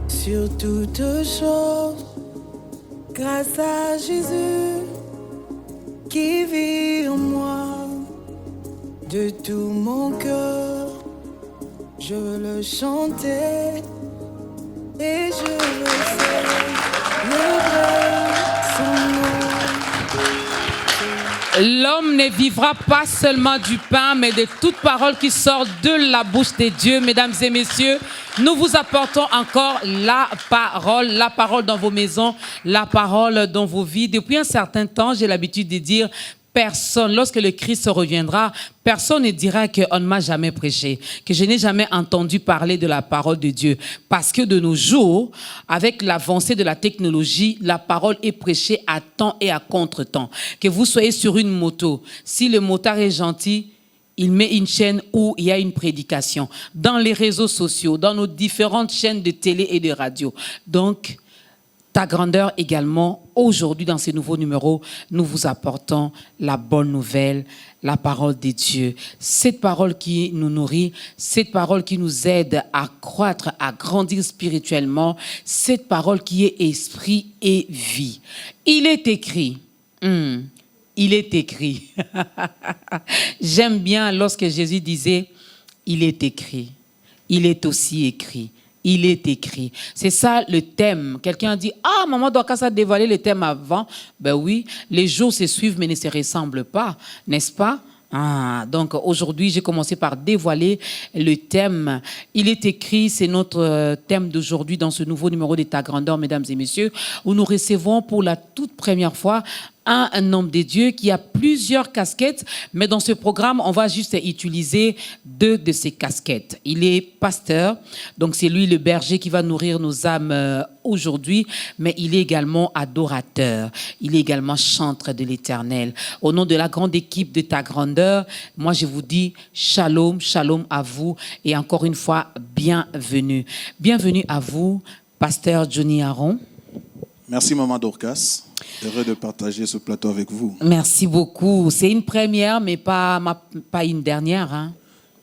sur toute chose, grâce à Jésus qui vit en moi. De tout mon cœur, je veux le chanter et je veux célébrer son nom. L'homme ne vivra pas seulement du pain, mais de toute parole qui sort de la bouche de Dieu. Mesdames et messieurs, nous vous apportons encore la parole dans vos maisons, la parole dans vos vies. Depuis un certain temps, j'ai l'habitude de dire, personne, lorsque le Christ reviendra, personne ne dira qu'on ne m'a jamais prêché, que je n'ai jamais entendu parler de la parole de Dieu. Parce que de nos jours, avec l'avancée de la technologie, la parole est prêchée à temps et à contre-temps. Que vous soyez sur une moto, si le motard est gentil, il met une chaîne où il y a une prédication. Dans les réseaux sociaux, dans nos différentes chaînes de télé et de radio. Donc, Ta grandeur également, aujourd'hui dans ces nouveaux numéros, nous vous apportons la bonne nouvelle, la parole de Dieu. Cette parole qui nous nourrit, cette parole qui nous aide à croître, à grandir spirituellement, cette parole qui est esprit et vie. Il est écrit, il est écrit. J'aime bien lorsque Jésus disait, il est écrit. Il est aussi écrit. Il est écrit. C'est ça le thème. Quelqu'un a dit, ah, maman Dorcas a dévoilé le thème avant. Ben oui, les jours se suivent mais ne se ressemblent pas, n'est-ce pas? Ah, donc aujourd'hui, j'ai commencé par dévoiler le thème. Il est écrit, c'est notre thème d'aujourd'hui dans ce nouveau numéro de Ta grandeur, mesdames et messieurs, où nous recevons pour la toute première fois un homme de Dieu qui a plusieurs casquettes, mais dans ce programme, on va juste utiliser 2 de ces casquettes. Il est pasteur, donc c'est lui le berger qui va nourrir nos âmes aujourd'hui, mais il est également adorateur. Il est également chantre de l'Éternel. Au nom de la grande équipe de Ta grandeur, moi je vous dis shalom, shalom à vous et encore une fois, bienvenue. Bienvenue à vous, pasteur Johnny Aron. Merci Maman Dorcas. Heureux de partager ce plateau avec vous. Merci beaucoup. C'est une première, mais pas une dernière. Hein.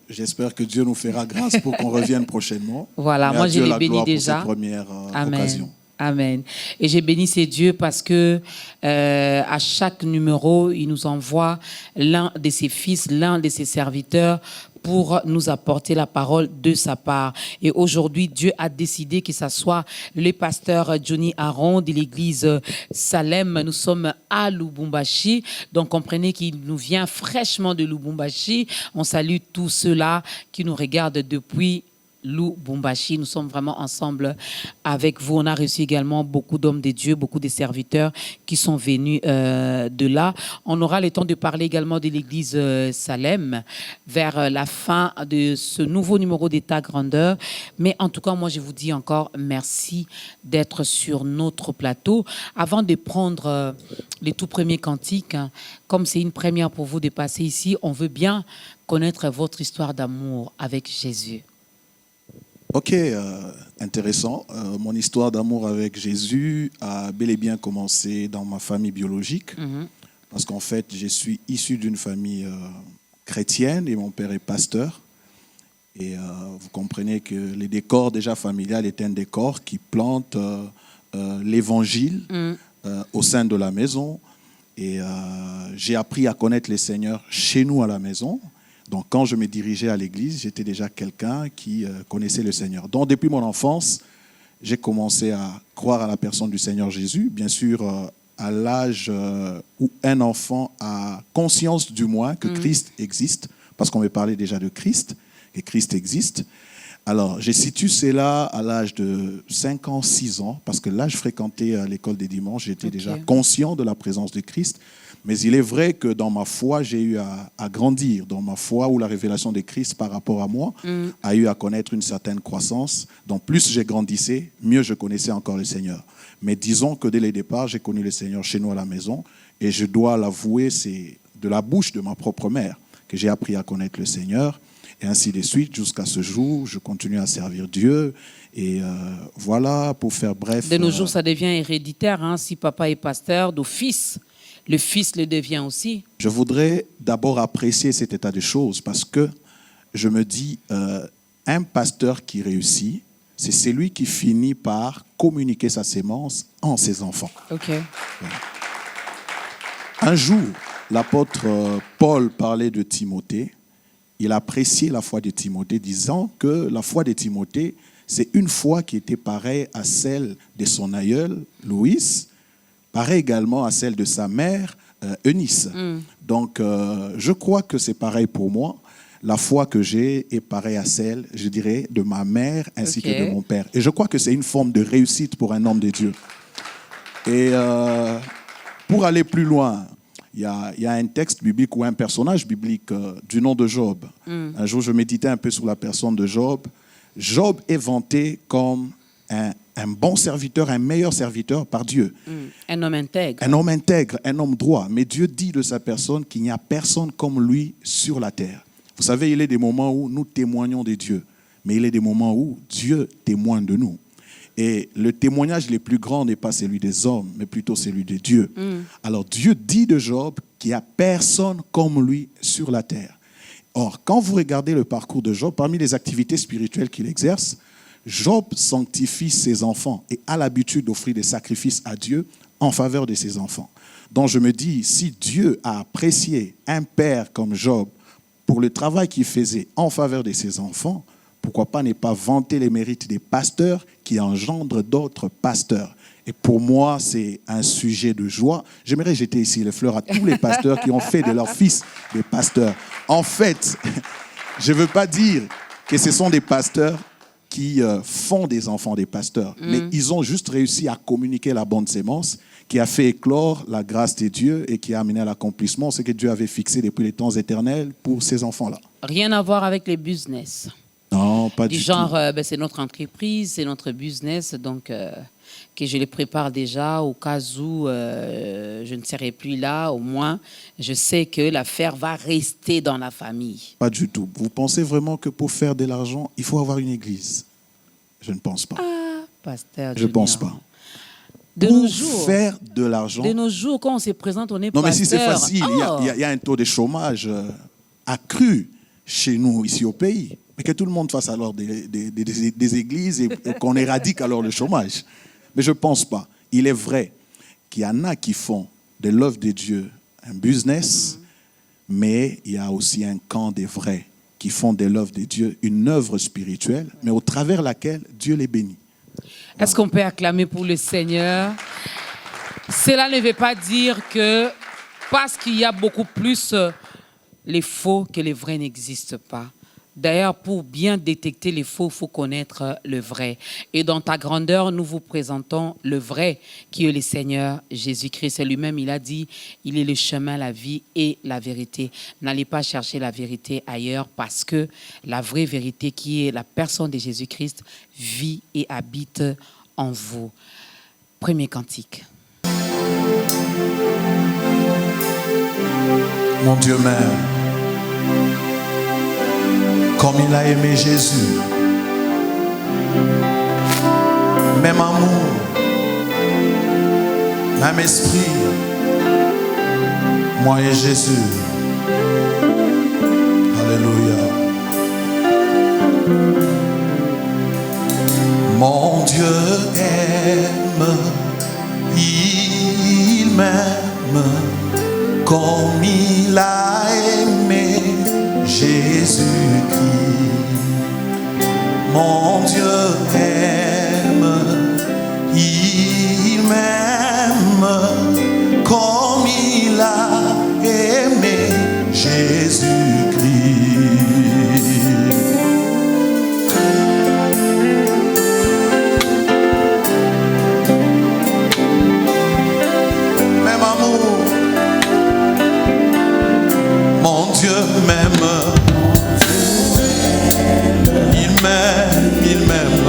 J'espère que Dieu nous fera grâce pour qu'on revienne prochainement. Voilà, moi je les bénis déjà. Pour cette première Amen. Occasion. Amen. Et j'ai béni ces dieux parce que à chaque numéro, il nous envoie l'un de ses fils, l'un de ses serviteurs pour nous apporter la parole de sa part. Et aujourd'hui, Dieu a décidé que ce soit le pasteur Johnny Aron de l'église Salem. Nous sommes à Lubumbashi, donc comprenez qu'il nous vient fraîchement de Lubumbashi. On salue tous ceux-là qui nous regardent depuis Lubumbashi. Nous sommes vraiment ensemble avec vous. On a reçu également beaucoup d'hommes de Dieu, beaucoup de serviteurs qui sont venus de là. On aura le temps de parler également de l'église Salem vers la fin de ce nouveau numéro de Ta grandeur. Mais en tout cas, moi, je vous dis encore merci d'être sur notre plateau. Avant de prendre les tout premiers cantiques, comme c'est une première pour vous de passer ici, on veut bien connaître votre histoire d'amour avec Jésus. Ok, intéressant. Mon histoire d'amour avec Jésus a bel et bien commencé dans ma famille biologique. Parce qu'en fait, je suis issu d'une famille chrétienne et mon père est pasteur. Et vous comprenez que le décor déjà familial est un décor qui plante l'évangile au sein de la maison. Et j'ai appris à connaître le Seigneur chez nous à la maison. Donc, quand je me dirigeais à l'église, j'étais déjà quelqu'un qui connaissait le Seigneur. Donc, depuis mon enfance, j'ai commencé à croire à la personne du Seigneur Jésus. Bien sûr, à l'âge où un enfant a conscience du moins que Christ existe, parce qu'on me parlait déjà de Christ, que Christ existe. Alors, j'ai situé cela à l'âge de 5 ans, 6 ans, parce que là, je fréquentais à l'école des dimanches, j'étais déjà conscient de la présence de Christ. Mais il est vrai que dans ma foi, j'ai eu à grandir. Dans ma foi, où la révélation de Christ par rapport à moi a eu à connaître une certaine croissance. Donc plus je grandissais, mieux je connaissais encore le Seigneur. Mais disons que dès le départ, j'ai connu le Seigneur chez nous à la maison. Et je dois l'avouer, c'est de la bouche de ma propre mère que j'ai appris à connaître le Seigneur. Et ainsi de suite, jusqu'à ce jour, je continue à servir Dieu. Et voilà, pour faire bref. De nos jours, ça devient héréditaire. Hein, si papa est pasteur, d'office, le fils le devient aussi. Je voudrais d'abord apprécier cet état de choses parce que je me dis, un pasteur qui réussit, c'est celui qui finit par communiquer sa sémence en ses enfants. OK. Un jour, l'apôtre Paul parlait de Timothée. Il appréciait la foi de Timothée, disant que la foi de Timothée, c'est une foi qui était pareille à celle de son aïeul, Loïs, pareille également à celle de sa mère, Eunice. Donc, je crois que c'est pareil pour moi. La foi que j'ai est pareille à celle, je dirais, de ma mère ainsi que de mon père. Et je crois que c'est une forme de réussite pour un homme de Dieu. Et pour aller plus loin, il y a un texte biblique ou un personnage biblique du nom de Job. Un jour, je méditais un peu sur la personne de Job. Job est vanté comme un bon serviteur, un meilleur serviteur par Dieu. Un homme intègre. Un homme intègre, un homme droit. Mais Dieu dit de sa personne qu'il n'y a personne comme lui sur la terre. Vous savez, il y a des moments où nous témoignons de Dieu, mais il y a des moments où Dieu témoigne de nous. Et le témoignage le plus grand n'est pas celui des hommes, mais plutôt celui de Dieu. Alors Dieu dit de Job qu'il n'y a personne comme lui sur la terre. Or, quand vous regardez le parcours de Job, parmi les activités spirituelles qu'il exerce, Job sanctifie ses enfants et a l'habitude d'offrir des sacrifices à Dieu en faveur de ses enfants. Donc je me dis, si Dieu a apprécié un père comme Job pour le travail qu'il faisait en faveur de ses enfants, pourquoi pas ne pas vanter les mérites des pasteurs qui engendrent d'autres pasteurs. Et pour moi, c'est un sujet de joie. J'aimerais jeter ici les fleurs à tous les pasteurs qui ont fait de leurs fils des pasteurs. En fait, je ne veux pas dire que ce sont des pasteurs qui font des enfants des pasteurs, mais ils ont juste réussi à communiquer la bonne sémence qui a fait éclore la grâce de Dieu et qui a amené à l'accomplissement ce que Dieu avait fixé depuis les temps éternels pour ces enfants-là. Rien à voir avec les business. Non, pas du genre, tout. c'est notre entreprise, c'est notre business, donc que je les prépare déjà au cas où je ne serai plus là. Au moins, je sais que l'affaire va rester dans la famille. Pas du tout. Vous pensez vraiment que pour faire de l'argent, il faut avoir une église? Je ne pense pas. Ah, pasteur Je ne pense pas. De pour nos jours, faire de l'argent... De nos jours, quand on se présente, on est non, pasteur. mais si c'est facile, Oh. il y a un taux de chômage accru chez nous, ici au pays. Mais que tout le monde fasse alors des églises et qu'on éradique alors le chômage. Mais je ne pense pas. Il est vrai qu'il y en a qui font de l'œuvre de Dieu un business, mais il y a aussi un camp des vrais qui font de l'œuvre de Dieu une œuvre spirituelle, mais au travers laquelle Dieu les bénit. Est-ce qu'on peut acclamer pour le Seigneur? Cela ne veut pas dire que parce qu'il y a beaucoup plus les faux que les vrais n'existent pas. D'ailleurs, pour bien détecter les faux, il faut connaître le vrai. Et dans ta grandeur, nous vous présentons le vrai, qui est le Seigneur Jésus-Christ. Et lui-même, il a dit, il est le chemin, la vie et la vérité. N'allez pas chercher la vérité ailleurs parce que la vraie vérité, qui est la personne de Jésus-Christ, vit et habite en vous. Premier cantique. Mon Dieu m'aime comme il a aimé Jésus. Même amour, même esprit, moi et Jésus. Alléluia. Mon Dieu aime, il m'aime comme il a aimé Jésus-Christ. Mon Dieu aime, il m'aime comme il a aimé Jésus-Christ. Même amour, mon Dieu m'aime. Il m'aime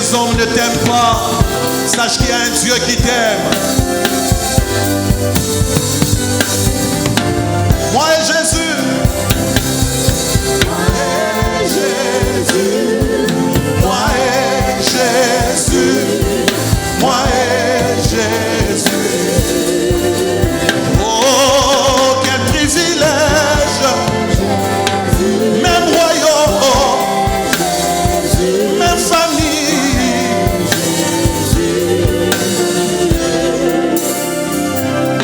les hommes ne t'aiment pas, sache qu'il y a un Dieu qui t'aime. Moi et Jésus. Moi et Jésus. Moi et Jésus. Moi et Jésus. Oh, quel privilège. Même royaume. Même famille.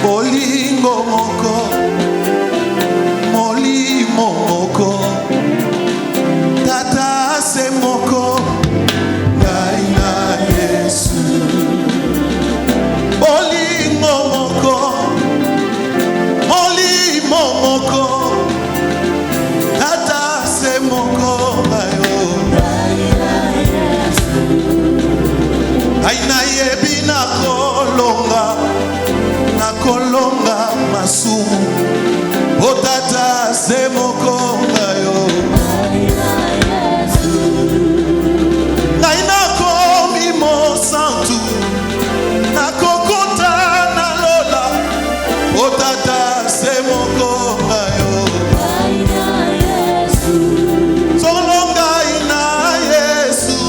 Bolingo moko. Moko tata se moko naina Yesu bolingo moko tata se moko naina Yesu aina yebina kolonga masumu o tata se moko ngayo naina komi mo santu nakokota na lola o tata se moko ngayo solo ngaina Yesu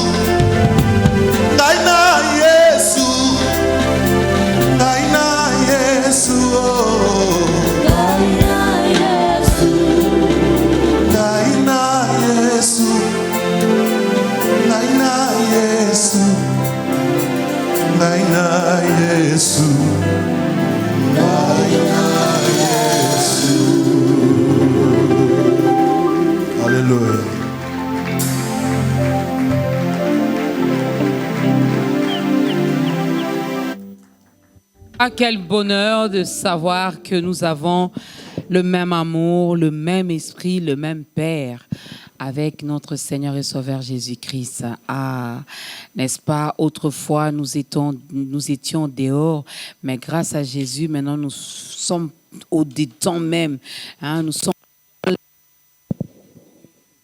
Alléluia. Ah, quel bonheur de savoir que nous avons le même amour, le même esprit, le même Père avec notre Seigneur et Sauveur Jésus-Christ. Ah, n'est-ce pas, autrefois nous étions dehors, mais grâce à Jésus, maintenant nous sommes au dedans même. Hein, nous sommes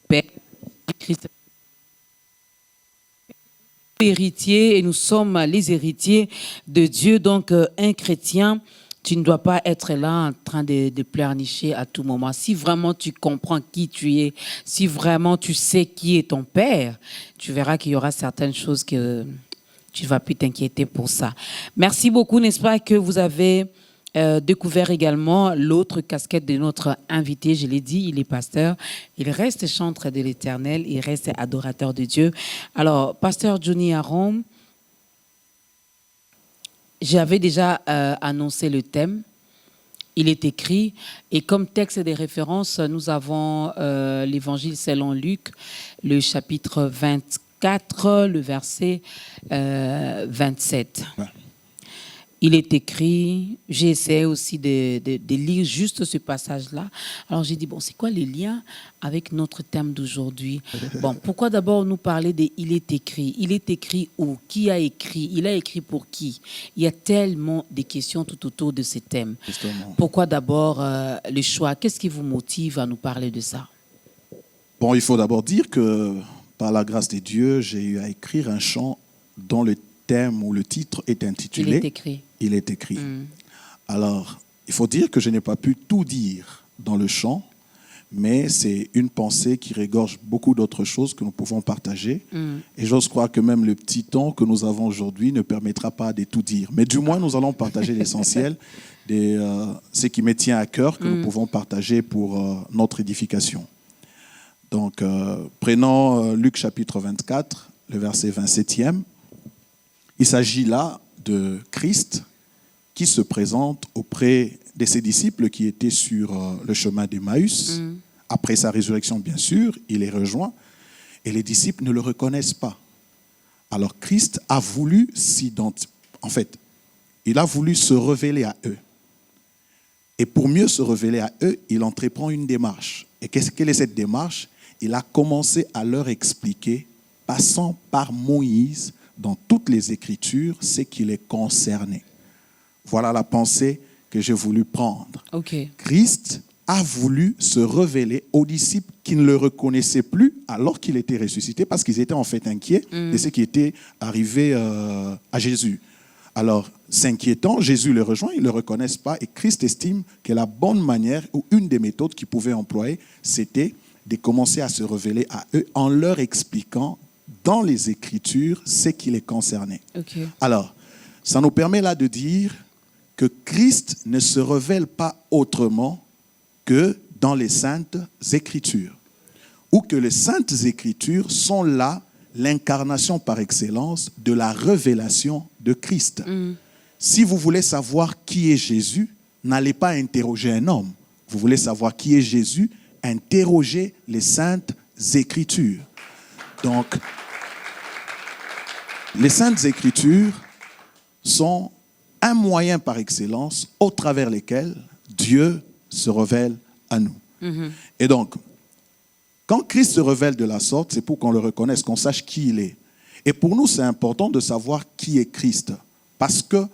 Père Christ. Héritiers et nous sommes les héritiers de Dieu. Donc, un chrétien, tu ne dois pas être là en train de pleurnicher à tout moment. Si vraiment tu comprends qui tu es, si vraiment tu sais qui est ton Père, tu verras qu'il y aura certaines choses que tu ne vas plus t'inquiéter pour ça. Merci beaucoup, n'est-ce pas, que vous avez découvert également l'autre casquette de notre invité. Je l'ai dit, il est pasteur, il reste chantre de l'Éternel, il reste adorateur de Dieu. Alors, pasteur Johnny Aron, j'avais déjà annoncé le thème. Il est écrit, et comme texte de référence, nous avons l'Évangile selon Luc, le chapitre 24, le verset 27. Ouais. Il est écrit, j'ai essayé aussi de lire juste ce passage-là. Alors j'ai dit, bon, c'est quoi le lien avec notre thème d'aujourd'hui? Bon, pourquoi d'abord nous parler de « il est écrit ». Il est écrit où? Qui a écrit? Il a écrit pour qui? Il y a tellement de questions tout autour de ce thème. Justement. Pourquoi d'abord le choix? Qu'est-ce qui vous motive à nous parler de ça? Bon, il faut d'abord dire que par la grâce de Dieu, j'ai eu à écrire un chant dont le thème ou le titre est intitulé « Il est écrit ». Il est écrit. Alors, il faut dire que je n'ai pas pu tout dire dans le chant, mais c'est une pensée qui regorge beaucoup d'autres choses que nous pouvons partager. Et j'ose croire que même le petit temps que nous avons aujourd'hui ne permettra pas de tout dire. Mais du moins, nous allons partager l'essentiel de ce qui me tient à cœur, que nous pouvons partager pour notre édification. Donc, prenons Luc chapitre 24, le verset 27e. Il s'agit là de Christ qui se présente auprès de ses disciples qui étaient sur le chemin d'Emmaüs. Après sa résurrection, bien sûr, il les rejoint et les disciples ne le reconnaissent pas. Alors Christ a voulu il a voulu se révéler à eux. Et pour mieux se révéler à eux, il entreprend une démarche. Et quelle est cette démarche? Il a commencé à leur expliquer, passant par Moïse, dans toutes les Écritures, ce qui les concernait. Voilà la pensée que j'ai voulu prendre. Okay. Christ a voulu se révéler aux disciples qui ne le reconnaissaient plus alors qu'il était ressuscité, parce qu'ils étaient en fait inquiets de ce qui était arrivé à Jésus. Alors, s'inquiétant, Jésus les rejoint, ils ne le reconnaissent pas, et Christ estime que la bonne manière, ou une des méthodes qu'il pouvait employer, c'était de commencer à se révéler à eux en leur expliquant dans les Écritures ce qui les concernait. Okay. Alors, ça nous permet là de dire que Christ ne se révèle pas autrement que dans les Saintes Écritures, ou que les Saintes Écritures sont là l'incarnation par excellence de la révélation de Christ. Si vous voulez savoir qui est Jésus, n'allez pas interroger un homme. Vous voulez savoir qui est Jésus, interrogez les Saintes Écritures. Donc, les Saintes Écritures sont un moyen par excellence au travers lesquels Dieu se révèle à nous. Et donc, quand Christ se révèle de la sorte, c'est pour qu'on le reconnaisse, qu'on sache qui il est. Et pour nous, c'est important de savoir qui est Christ, parce que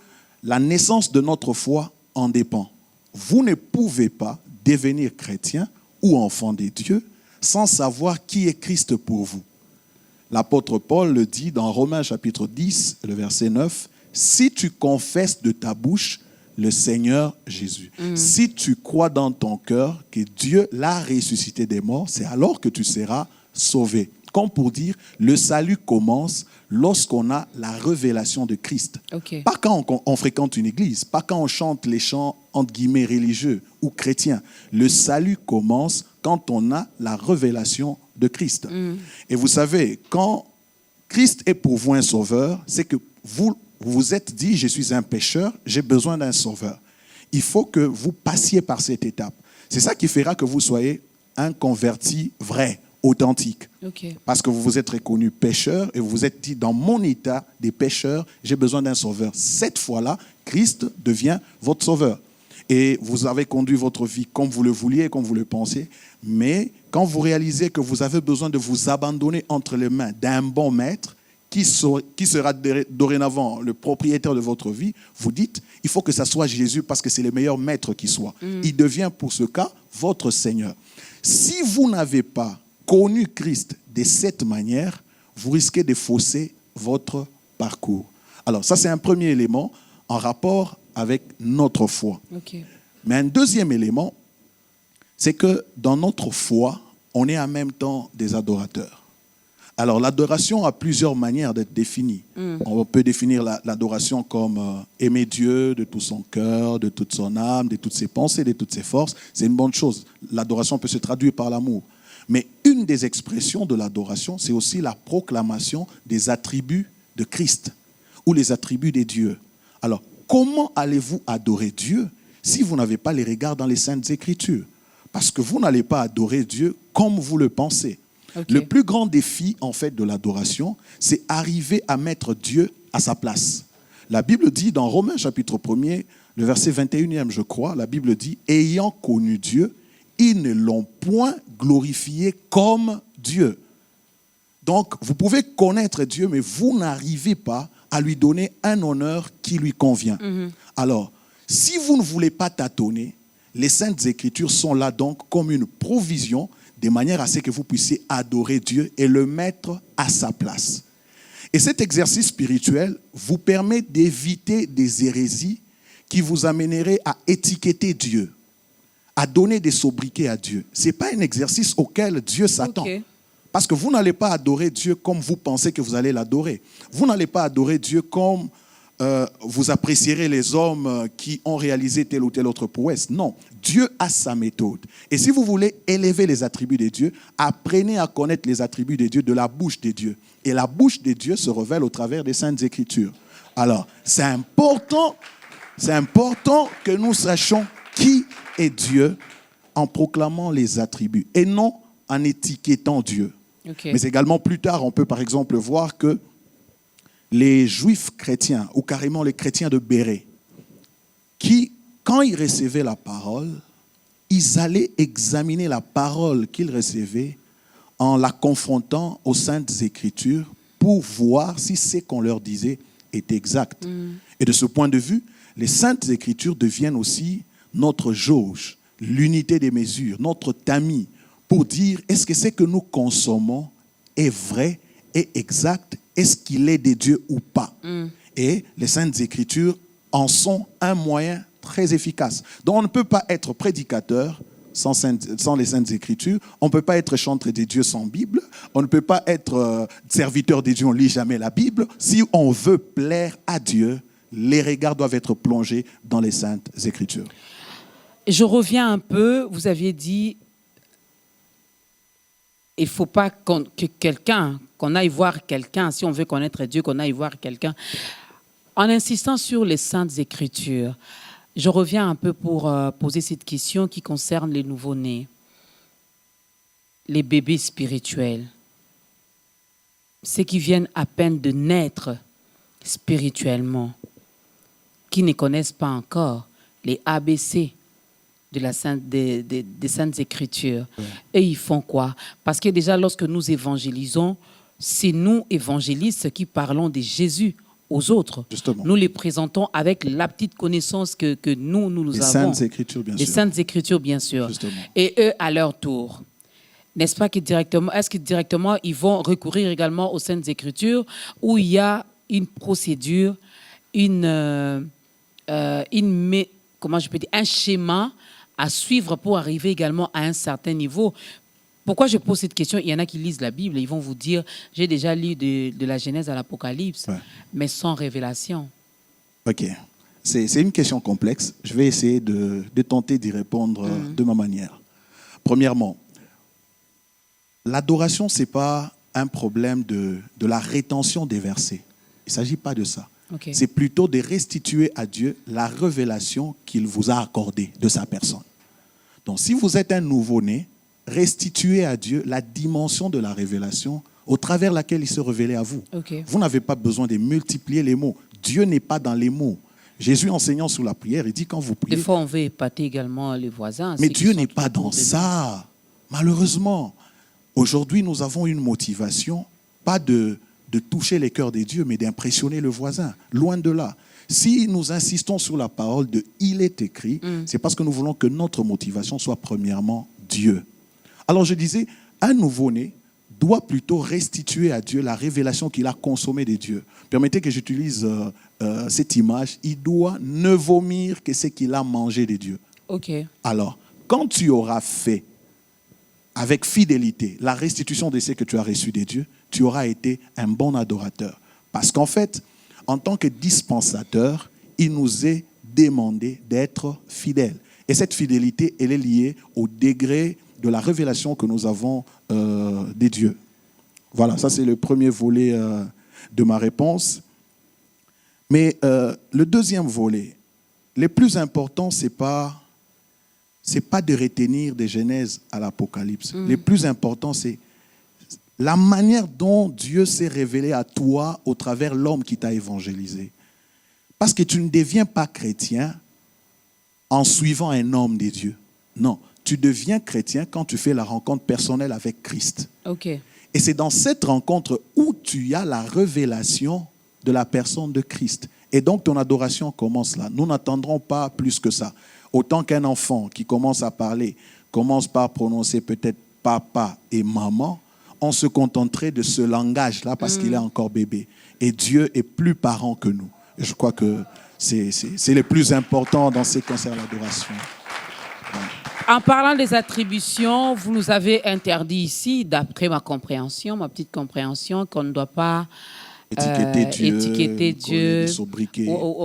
la naissance de notre foi en dépend. Vous ne pouvez pas devenir chrétien ou enfant de Dieu sans savoir qui est Christ pour vous. L'apôtre Paul le dit dans Romains chapitre 10, le verset 9, « Si tu confesses de ta bouche le Seigneur Jésus. Si tu crois dans ton cœur que Dieu l'a ressuscité des morts, c'est alors que tu seras sauvé. » Comme pour dire, le salut commence lorsqu'on a la révélation de Christ. Okay. Pas quand on fréquente une église, pas quand on chante les chants entre guillemets religieux ou chrétiens. Le salut commence quand on a la révélation de Christ. Et vous savez, quand Christ est pour vous un sauveur, c'est que vous vous êtes dit, je suis un pécheur, j'ai besoin d'un sauveur. Il faut que vous passiez par cette étape. C'est ça qui fera que vous soyez un converti vrai, authentique. Okay. Parce que vous vous êtes reconnu pécheur et vous vous êtes dit, dans mon état des pécheurs, j'ai besoin d'un sauveur. Cette fois-là, Christ devient votre sauveur. Et vous avez conduit votre vie comme vous le vouliez, comme vous le pensiez. Mais quand vous réalisez que vous avez besoin de vous abandonner entre les mains d'un bon maître, qui sera dorénavant le propriétaire de votre vie, vous dites, il faut que ça soit Jésus parce que c'est le meilleur maître qui soit. Il devient pour ce cas votre Seigneur. Si vous n'avez pas connu Christ de cette manière, vous risquez de fausser votre parcours. Alors ça, c'est un premier élément en rapport avec notre foi. Okay. Mais un deuxième élément, c'est que dans notre foi, on est en même temps des adorateurs. Alors, l'adoration a plusieurs manières d'être définie. On peut définir l'adoration comme aimer Dieu de tout son cœur, de toute son âme, de toutes ses pensées, de toutes ses forces. C'est une bonne chose. L'adoration peut se traduire par l'amour. Mais une des expressions de l'adoration, c'est aussi la proclamation des attributs de Christ ou les attributs des dieux. Alors, comment allez-vous adorer Dieu si vous n'avez pas les regards dans les Saintes Écritures? Parce que vous n'allez pas adorer Dieu comme vous le pensez. Okay. Le plus grand défi, en fait, de l'adoration, c'est arriver à mettre Dieu à sa place. La Bible dit, dans Romains chapitre 1er, le verset 21e, je crois, la Bible dit, « Ayant connu Dieu, ils ne l'ont point glorifié comme Dieu. » Donc, vous pouvez connaître Dieu, mais vous n'arrivez pas à lui donner un honneur qui lui convient. Alors, si vous ne voulez pas tâtonner, les Saintes Écritures sont là donc comme une provision de manière à ce que vous puissiez adorer Dieu et le mettre à sa place. Et cet exercice spirituel vous permet d'éviter des hérésies qui vous amèneraient à étiqueter Dieu, à donner des sobriquets à Dieu. Ce n'est pas un exercice auquel Dieu s'attend. Okay. Parce que vous n'allez pas adorer Dieu comme vous pensez que vous allez l'adorer. Vous n'allez pas adorer Dieu comme vous apprécierez les hommes qui ont réalisé telle ou telle autre prouesse. Non, Dieu a sa méthode. Et si vous voulez élever les attributs de Dieu, apprenez à connaître les attributs de Dieu de la bouche de Dieu. Et la bouche de Dieu se révèle au travers des Saintes Écritures. Alors, c'est important que nous sachions qui est Dieu en proclamant les attributs et non en étiquetant Dieu. Okay. Mais également, plus tard, on peut par exemple voir que les Juifs chrétiens, ou carrément les chrétiens de Bérée, qui, quand ils recevaient la parole, ils allaient examiner la parole qu'ils recevaient en la confrontant aux Saintes Écritures pour voir si ce qu'on leur disait est exact. Et de ce point de vue, les Saintes Écritures deviennent aussi notre jauge l'unité des mesures, notre tamis, pour dire est-ce que ce que nous consommons est vrai, est exact, est-ce qu'il est de Dieu ou pas. Et les Saintes Écritures en sont un moyen très efficace. Donc on ne peut pas être prédicateur sans les Saintes Écritures, on ne peut pas être chantre des dieux sans Bible, on ne peut pas être serviteur des dieux, on ne lit jamais la Bible. Si on veut plaire à Dieu, les regards doivent être plongés dans les Saintes Écritures. Je reviens un peu, vous aviez dit, il ne faut pas qu'on aille voir quelqu'un, si on veut connaître Dieu, qu'on aille voir quelqu'un. En insistant sur les Saintes Écritures, je reviens un peu pour poser cette question qui concerne les nouveau-nés, les bébés spirituels, ceux qui viennent à peine de naître spirituellement, qui ne connaissent pas encore les ABC des Saintes Écritures. Et ils font quoi? Parce que déjà, lorsque nous évangélisons, c'est nous, évangélistes, qui parlons de Jésus aux autres. Justement. Nous les présentons avec la petite connaissance que nous avons. Les Saintes Écritures, bien sûr. Les Saintes Écritures, bien sûr. Justement. Et eux, à leur tour, n'est-ce pas que directement, ils vont recourir également aux Saintes Écritures où il y a une procédure, comment je peux dire, un schéma à suivre pour arriver également à un certain niveau. Pourquoi je pose cette question? Il y en a qui lisent la Bible et ils vont vous dire, j'ai déjà lu de la Genèse à l'Apocalypse, mais sans révélation. Ok. C'est une question complexe. Je vais essayer de tenter d'y répondre de ma manière. Premièrement, l'adoration, ce n'est pas un problème de la rétention des versets. Il ne s'agit pas de ça. Okay. C'est plutôt de restituer à Dieu la révélation qu'il vous a accordée de sa personne. Donc, si vous êtes un nouveau-né, restituez à Dieu la dimension de la révélation au travers laquelle il se révélait à vous. Okay. Vous n'avez pas besoin de multiplier les mots. Dieu n'est pas dans les mots. Jésus, enseignant sous la prière, il dit quand vous priez... Des fois, on veut épater également les voisins. Mais Dieu n'est pas dans ça. Malheureusement, aujourd'hui, nous avons une motivation, pas de toucher les cœurs des dieux, mais d'impressionner le voisin. Loin de là. Si nous insistons sur la parole de « il est écrit », c'est parce que nous voulons que notre motivation soit premièrement Dieu. Alors je disais, un nouveau-né doit plutôt restituer à Dieu la révélation qu'il a consommée des dieux. Permettez que j'utilise cette image. Il doit ne vomir que ce qu'il a mangé des dieux. Okay. Alors, quand tu auras fait avec fidélité la restitution de ce que tu as reçu des dieux, tu auras été un bon adorateur. Parce qu'en fait, en tant que dispensateur, il nous est demandé d'être fidèles. Et cette fidélité, elle est liée au degré de la révélation que nous avons des dieux. Voilà, ça c'est le premier volet de ma réponse. Mais le deuxième volet, le plus important, c'est pas de retenir des Genèses à l'Apocalypse. Le plus important, c'est la manière dont Dieu s'est révélé à toi au travers l'homme qui t'a évangélisé. Parce que tu ne deviens pas chrétien en suivant un homme des dieux. Non, tu deviens chrétien quand tu fais la rencontre personnelle avec Christ. Okay. Et c'est dans cette rencontre où tu as la révélation de la personne de Christ. Et donc ton adoration commence là. Nous n'attendrons pas plus que ça. Autant qu'un enfant qui commence à parler, commence par prononcer peut-être papa et maman, on se contenterait de ce langage-là parce qu'il est encore bébé. Et Dieu est plus parent que nous. Et je crois que c'est le plus important dans ce qui concerne l'adoration. En parlant des attributions, vous nous avez interdit ici, d'après ma compréhension, ma petite compréhension, qu'on ne doit pas étiqueter Dieu,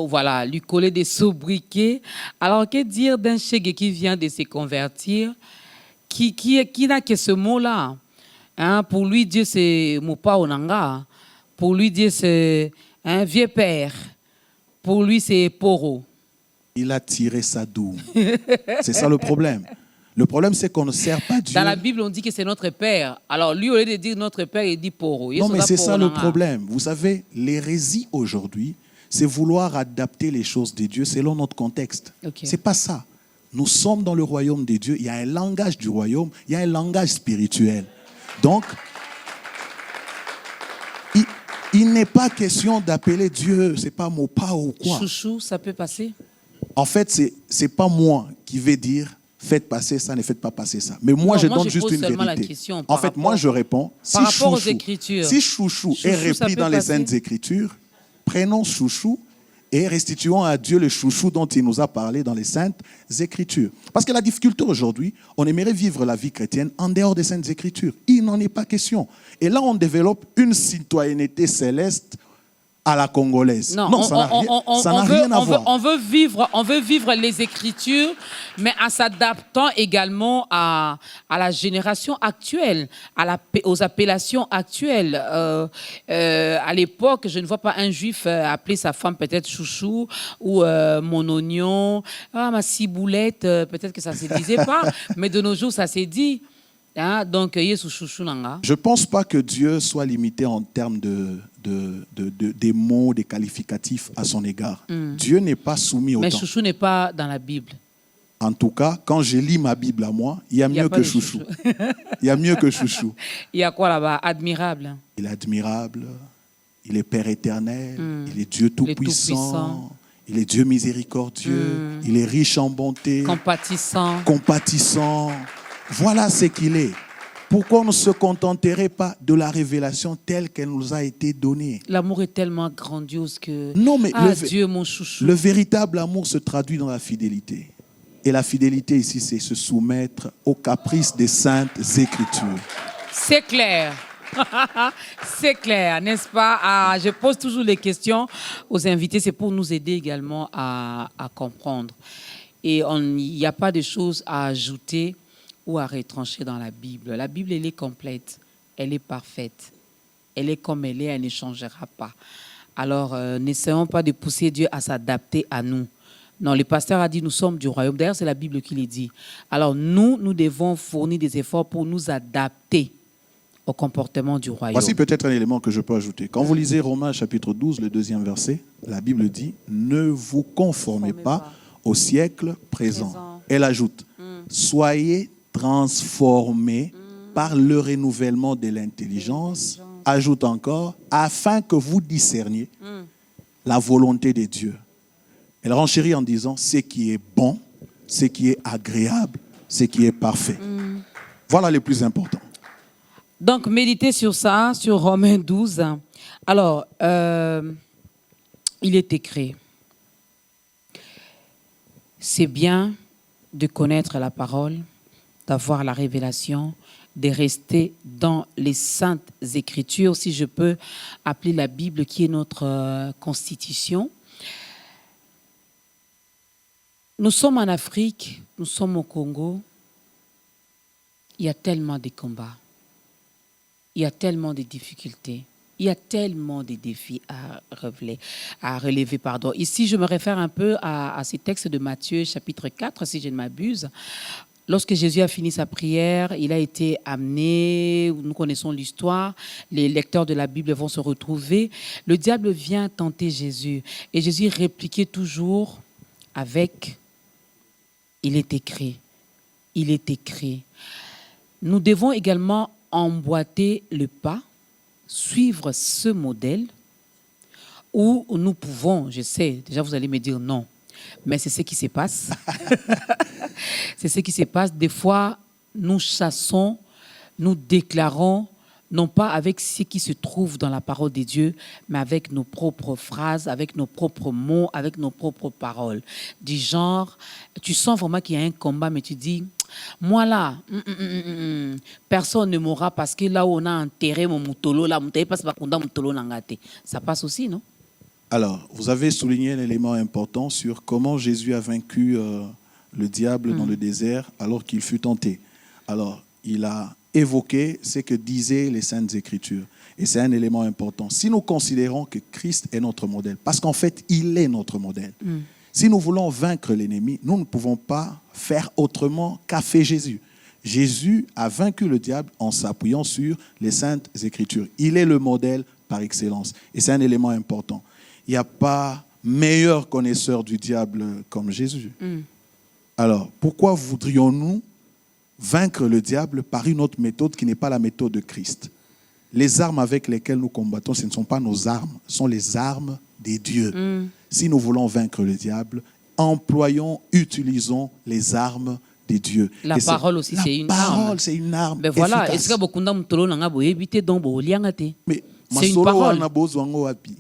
voilà, lui coller des sobriquets. Alors, que dire d'un Cheikh qui vient de se convertir, qui n'a que ce mot-là? Hein, pour lui, Dieu, c'est Mopa Onanga. Pour lui, Dieu, c'est un vieux père. Pour lui, c'est Poro. Il a tiré sa doux. C'est ça le problème. Le problème, c'est qu'on ne sert pas Dieu. Dans la Bible, on dit que c'est notre père. Alors, lui, au lieu de dire notre père, il dit Poro. Non, mais c'est ça le problème. Vous savez, l'hérésie aujourd'hui, c'est vouloir adapter les choses de Dieu selon notre contexte. Okay. C'est pas ça. Nous sommes dans le royaume des dieux. Il y a un langage du royaume. Il y a un langage spirituel. Donc, il n'est pas question d'appeler Dieu, c'est pas mon pas ou quoi. Chouchou, ça peut passer. En fait, c'est pas moi qui vais dire faites passer ça, ne faites pas passer ça. Mais moi, Non, je moi, donne je juste pose une seulement la vérité. question En par fait, moi, rapport- je réponds, par rapport aux Écritures. si chouchou est Chouchou, ça repris peut dans les passer. Saintes Écritures, prenons chouchou et restituons à Dieu le chouchou dont il nous a parlé dans les Saintes Écritures. Parce que la difficulté aujourd'hui, on aimerait vivre la vie chrétienne en dehors des Saintes Écritures. Il n'en est pas question. Et là, on développe une citoyenneté céleste à la congolaise. Non, ça n'a rien à voir. On veut vivre les Écritures, mais en s'adaptant également à la génération actuelle, aux appellations actuelles. À l'époque, je ne vois pas un juif appeler sa femme peut-être chouchou ou mon oignon, ma ciboulette, peut-être que ça ne se disait pas, mais de nos jours, ça s'est dit. Hein? Donc, chouchou nanga. Je ne pense pas que Dieu soit limité en termes des mots, des qualificatifs à son égard. Dieu n'est pas soumis au Mais temps. chouchou n'est pas dans la Bible. En tout cas, quand je lis ma Bible à moi, il y a mieux pas que de chouchou. Il y a mieux que chouchou. Il y a quoi là-bas? Admirable. Il est admirable, il est Père éternel, il est Dieu tout-puissant, il est Dieu miséricordieux, il est riche en bonté, compatissant. Voilà ce qu'il est. Pourquoi on ne se contenterait pas de la révélation telle qu'elle nous a été donnée? L'amour est tellement grandiose que... Non, mais Dieu, mon chouchou. Le véritable amour se traduit dans la fidélité. Et la fidélité ici, c'est se soumettre aux caprices des Saintes Écritures. C'est clair. C'est clair, n'est-ce pas? Je pose toujours les questions aux invités, c'est pour nous aider également à comprendre. Et il n'y a pas de choses à ajouter ou à retrancher dans la Bible. La Bible, elle est complète, elle est parfaite. Elle est comme elle est, elle ne changera pas. Alors, n'essayons pas de pousser Dieu à s'adapter à nous. Non, le pasteur a dit, nous sommes du royaume. D'ailleurs, c'est la Bible qui le dit. Alors, nous devons fournir des efforts pour nous adapter au comportement du royaume. Voici peut-être un élément que je peux ajouter. Quand vous lisez Romains chapitre 12, le 2e verset, la Bible dit « Ne vous conformez pas au siècle présent. » Elle ajoute « Soyez transformés par le renouvellement de l'intelligence. » Ajoute encore « Afin que vous discerniez la volonté de Dieu. » Elle renchérit en disant « Ce qui est bon, ce qui est agréable, ce qui est parfait. » Voilà le plus important. Donc, méditez sur ça, sur Romains 12. Alors, il est écrit, c'est bien de connaître la parole, d'avoir la révélation, de rester dans les saintes écritures, si je peux appeler la Bible qui est notre constitution. Nous sommes en Afrique, nous sommes au Congo. Il y a tellement de combats. Il y a tellement de difficultés. Il y a tellement de défis à relever. Ici, je me réfère un peu à ces textes de Matthieu, chapitre 4, si je ne m'abuse. Lorsque Jésus a fini sa prière, il a été amené, nous connaissons l'histoire, les lecteurs de la Bible vont se retrouver. Le diable vient tenter Jésus. Et Jésus répliquait toujours avec « Il est écrit, il est écrit ». Nous devons également emboîter le pas, suivre ce modèle où nous pouvons, je sais, déjà vous allez me dire non, mais c'est ce qui se passe. C'est ce qui se passe. Des fois, nous chassons, nous déclarons, non pas avec ce qui se trouve dans la parole de Dieu, mais avec nos propres phrases, avec nos propres mots, avec nos propres paroles. Du genre, tu sens vraiment qu'il y a un combat, mais tu dis, moi là, personne ne mourra parce que là où on a enterré mon moutolo, là, ça passe aussi, non? Alors, vous avez souligné un élément important sur comment Jésus a vaincu le diable dans le désert alors qu'il fut tenté. Alors, il a évoqué ce que disaient les Saintes Écritures. Et c'est un élément important. Si nous considérons que Christ est notre modèle, parce qu'en fait, il est notre modèle. Si nous voulons vaincre l'ennemi, nous ne pouvons pas faire autrement qu'a fait Jésus. Jésus a vaincu le diable en s'appuyant sur les Saintes Écritures. Il est le modèle par excellence. Et c'est un élément important. Il n'y a pas meilleur connaisseur du diable comme Jésus. Alors, pourquoi voudrions-nous vaincre le diable par une autre méthode qui n'est pas la méthode de Christ? Les armes avec lesquelles nous combattons, ce ne sont pas nos armes, ce sont les armes des dieux. Si nous voulons vaincre le diable, utilisons les armes des dieux. La parole aussi, c'est une arme. La parole, c'est une arme. Mais voilà, efficace. est-ce que beaucoup Mais c'est une parole. wapi?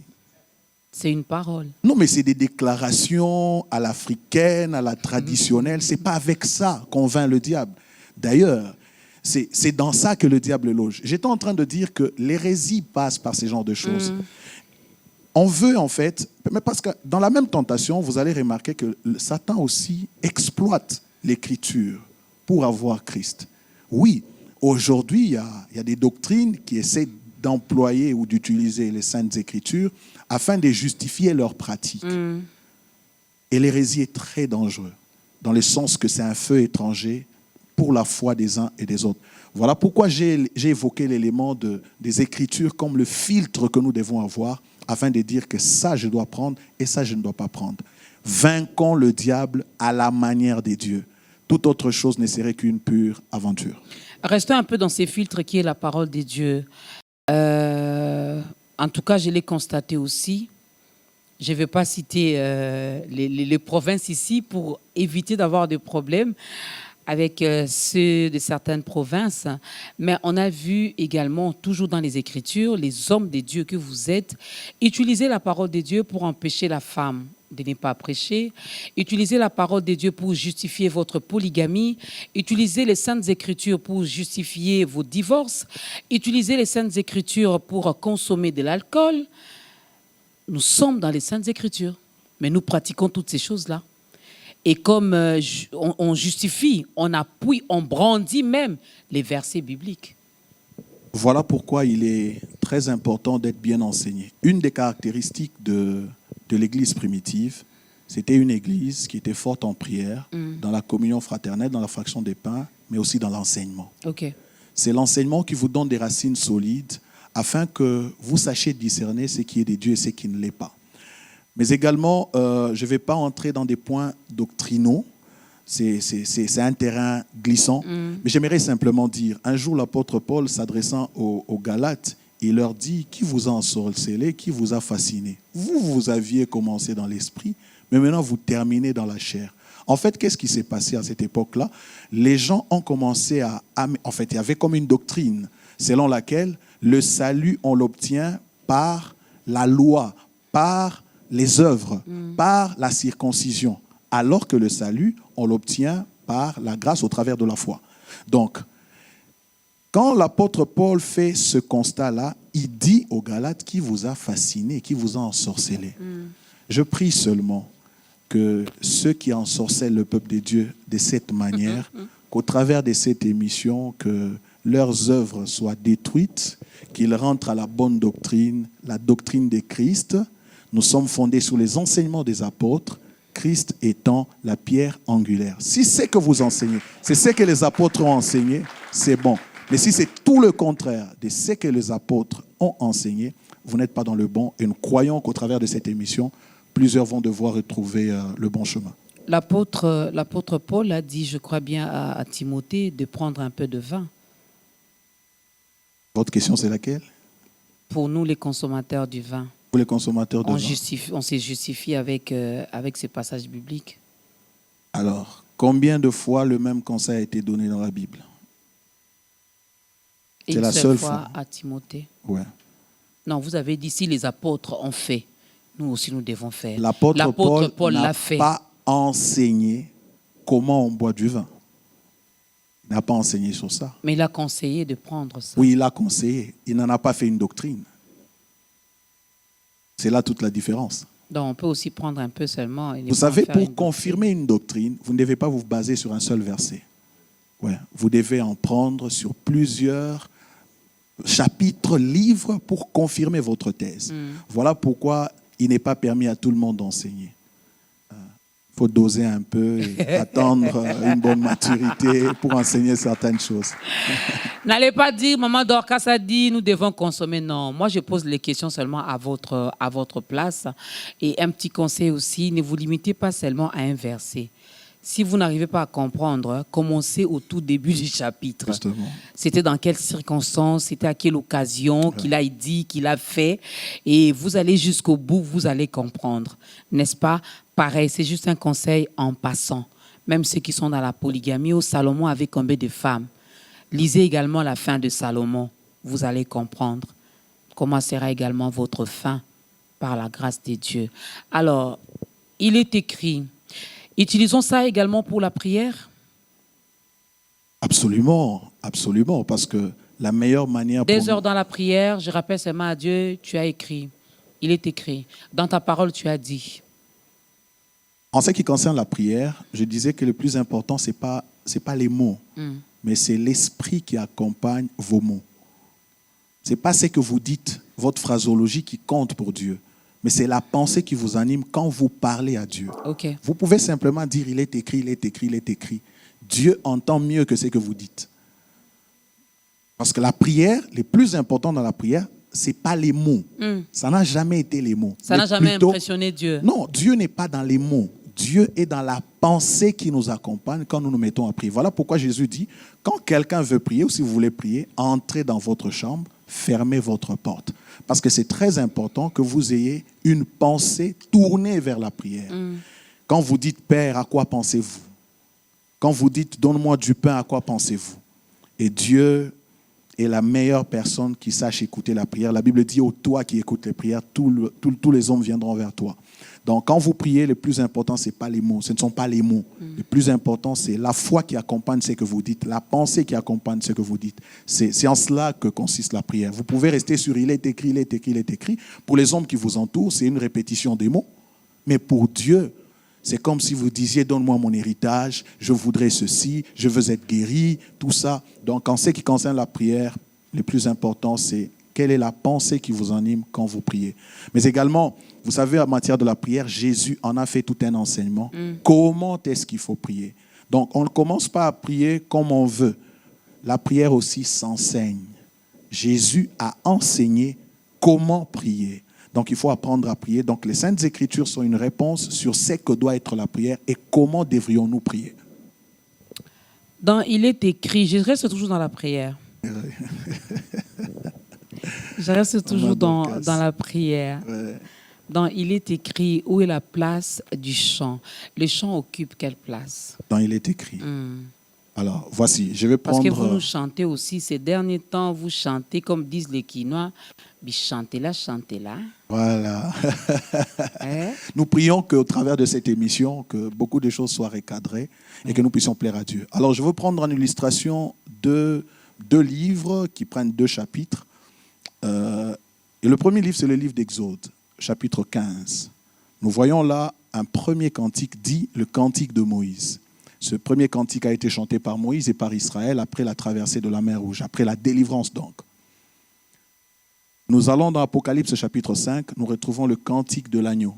C'est une parole. Non, mais c'est des déclarations à l'africaine, à la traditionnelle. C'est pas avec ça qu'on vainc le diable. D'ailleurs, c'est dans ça que le diable loge. J'étais en train de dire que l'hérésie passe par ces genres de choses. On veut en fait, mais parce que dans la même tentation, vous allez remarquer que Satan aussi exploite l'écriture pour avoir Christ. Oui, aujourd'hui, il y a des doctrines qui essaient d'employer ou d'utiliser les Saintes Écritures afin de justifier leur pratique. Et l'hérésie est très dangereux, dans le sens que c'est un feu étranger pour la foi des uns et des autres. Voilà pourquoi j'ai évoqué l'élément des Écritures comme le filtre que nous devons avoir afin de dire que ça, je dois prendre et ça, je ne dois pas prendre. Vainquons le diable à la manière des dieux. Toute autre chose ne serait qu'une pure aventure. Restons un peu dans ces filtres qui est la parole des dieux. En tout cas, je l'ai constaté aussi. Je ne vais pas citer les provinces ici pour éviter d'avoir des problèmes avec ceux de certaines provinces. Mais on a vu également, toujours dans les Écritures, les hommes des dieux que vous êtes, utiliser la parole des dieux pour empêcher la femme de ne pas prêcher, utiliser la parole des dieux pour justifier votre polygamie, utiliser les Saintes Écritures pour justifier vos divorces, utiliser les Saintes Écritures pour consommer de l'alcool. Nous sommes dans les Saintes Écritures, mais nous pratiquons toutes ces choses-là. Et comme on justifie, on appuie, on brandit même les versets bibliques. Voilà pourquoi il est très important d'être bien enseigné. Une des caractéristiques de l'Église primitive, c'était une Église qui était forte en prière, dans la communion fraternelle, dans la fraction des pains, mais aussi dans l'enseignement. Okay. C'est l'enseignement qui vous donne des racines solides afin que vous sachiez discerner ce qui est des dieux et ce qui ne l'est pas. Mais également, je ne vais pas entrer dans des points doctrinaux. C'est un terrain glissant. Mais j'aimerais simplement dire, un jour, l'apôtre Paul, s'adressant aux Galates, il leur dit, qui vous a ensorcelé, qui vous a fasciné? Vous aviez commencé dans l'esprit, mais maintenant vous terminez dans la chair. En fait, qu'est-ce qui s'est passé à cette époque-là? Les gens ont commencé en fait, il y avait comme une doctrine selon laquelle le salut, on l'obtient par la loi, par les œuvres, par la circoncision, alors que le salut, on l'obtient par la grâce au travers de la foi. Donc, quand l'apôtre Paul fait ce constat-là, il dit aux Galates qui vous a fasciné, qui vous a ensorcelé. Je prie seulement que ceux qui ensorcellent le peuple de Dieu de cette manière, qu'au travers de cette émission, que leurs œuvres soient détruites, qu'ils rentrent à la bonne doctrine, la doctrine de Christ. Nous sommes fondés sur les enseignements des apôtres, Christ étant la pierre angulaire. Si c'est que vous enseignez, c'est ce que les apôtres ont enseigné, c'est bon. Mais si c'est tout le contraire de ce que les apôtres ont enseigné, vous n'êtes pas dans le bon. Et nous croyons qu'au travers de cette émission, plusieurs vont devoir retrouver le bon chemin. L'apôtre Paul a dit, je crois bien à Timothée, de prendre un peu de vin. Votre question, c'est laquelle? Pour nous, les consommateurs du vin. Pour les consommateurs de vin. On s'est justifié avec ces passages bibliques. Alors, combien de fois le même conseil a été donné dans la Bible? C'est la seule fois à Timothée. Ouais. Non, vous avez dit, si les apôtres ont fait, nous aussi nous devons faire. L'apôtre Paul l'a n'a fait. pas enseigné comment on boit du vin. Il n'a pas enseigné sur ça. Mais il a conseillé de prendre ça. Oui, il a conseillé. Il n'en a pas fait une doctrine. C'est là toute la différence. Donc on peut aussi prendre un peu seulement. Vous savez, pour confirmer une doctrine, vous ne devez pas vous baser sur un seul verset. Ouais. Vous devez en prendre sur plusieurs chapitres, livres, pour confirmer votre thèse. Voilà pourquoi il n'est pas permis à tout le monde d'enseigner. Il faut doser un peu et attendre une bonne maturité pour enseigner certaines choses. N'allez pas dire, Maman Dorcas a dit, nous devons consommer. Non, moi je pose les questions seulement à votre place. Et un petit conseil aussi, ne vous limitez pas seulement à un verset. Si vous n'arrivez pas à comprendre, commencez au tout début du chapitre. Justement. C'était dans quelles circonstances, c'était à quelle occasion qu'il a dit, qu'il a fait. Et vous allez jusqu'au bout, vous allez comprendre. N'est-ce pas? Pareil, c'est juste un conseil en passant. même ceux qui sont dans la polygamie, où Salomon avait combien de femmes. Lisez également la fin de Salomon. Vous allez comprendre comment sera également votre fin par la grâce de Dieu. Alors, il est écrit, utilisons ça également pour la prière. Absolument, absolument, parce que la meilleure manière Des pour heures nous... dans la prière, je rappelle seulement à Dieu, tu as écrit. Il est écrit. Dans ta parole, tu as dit. En ce qui concerne la prière, je disais que le plus important, c'est pas les mots, mais c'est l'esprit qui accompagne vos mots. Ce n'est pas ce que vous dites, votre phraseologie qui compte pour Dieu, mais c'est la pensée qui vous anime quand vous parlez à Dieu. Okay. Vous pouvez simplement dire « il est écrit, il est écrit, il est écrit ». Dieu entend mieux que ce que vous dites. Parce que la prière, le plus important dans la prière, ce n'est pas les mots. Ça n'a jamais été les mots. Ça n'a jamais impressionné Dieu. Non, Dieu n'est pas dans les mots. Dieu est dans la pensée qui nous accompagne quand nous nous mettons à prier. Voilà pourquoi Jésus dit, quand quelqu'un veut prier ou si vous voulez prier, entrez dans votre chambre, fermez votre porte. Parce que c'est très important que vous ayez une pensée tournée vers la prière. Quand vous dites « Père », à quoi pensez-vous? Quand vous dites « Donne-moi du pain », à quoi pensez-vous? Et Dieu est la meilleure personne qui sache écouter la prière. La Bible dit « Ô toi qui écoutes les prières, tous les hommes viendront vers toi ». Donc, quand vous priez, le plus important, ce n'est pas les mots. Ce ne sont pas les mots. Le plus important, c'est la foi qui accompagne ce que vous dites, la pensée qui accompagne ce que vous dites. C'est en cela que consiste la prière. Vous pouvez rester sur « il est écrit, il est écrit, il est écrit ». Pour les hommes qui vous entourent, c'est une répétition des mots. Mais pour Dieu, c'est comme si vous disiez « donne-moi mon héritage, je voudrais ceci, je veux être guéri », tout ça. Donc, en ce qui concerne la prière, le plus important, c'est quelle est la pensée qui vous anime quand vous priez. Mais également, vous savez, en matière de la prière, Jésus en a fait tout un enseignement. Comment est-ce qu'il faut prier? Donc, on ne commence pas à prier comme on veut. La prière aussi s'enseigne. Jésus a enseigné comment prier. Donc, il faut apprendre à prier. Donc, les Saintes Écritures sont une réponse sur ce que doit être la prière et comment devrions-nous prier. Dans Il est écrit, je reste toujours dans la prière. Je reste toujours dans la prière. Ouais. Dans Il est écrit, où est la place du chant? Le chant occupe quelle place? Dans Il est écrit. Alors, voici, je vais prendre... Parce que vous nous chantez aussi, ces derniers temps, vous chantez, comme disent les Quinois, chantez là, chantez là. Voilà. Nous prions qu'au travers de cette émission, que beaucoup de choses soient recadrées et que nous puissions plaire à Dieu. Alors, je veux prendre en illustration deux livres qui prennent 2 chapitres. Et le premier livre, c'est le livre d'Exode, chapitre 15. Nous voyons là un premier cantique dit le cantique de Moïse. Ce premier cantique a été chanté par Moïse et par Israël après la traversée de la mer Rouge, après la délivrance donc. Nous allons dans Apocalypse chapitre 5, nous retrouvons le cantique de l'agneau,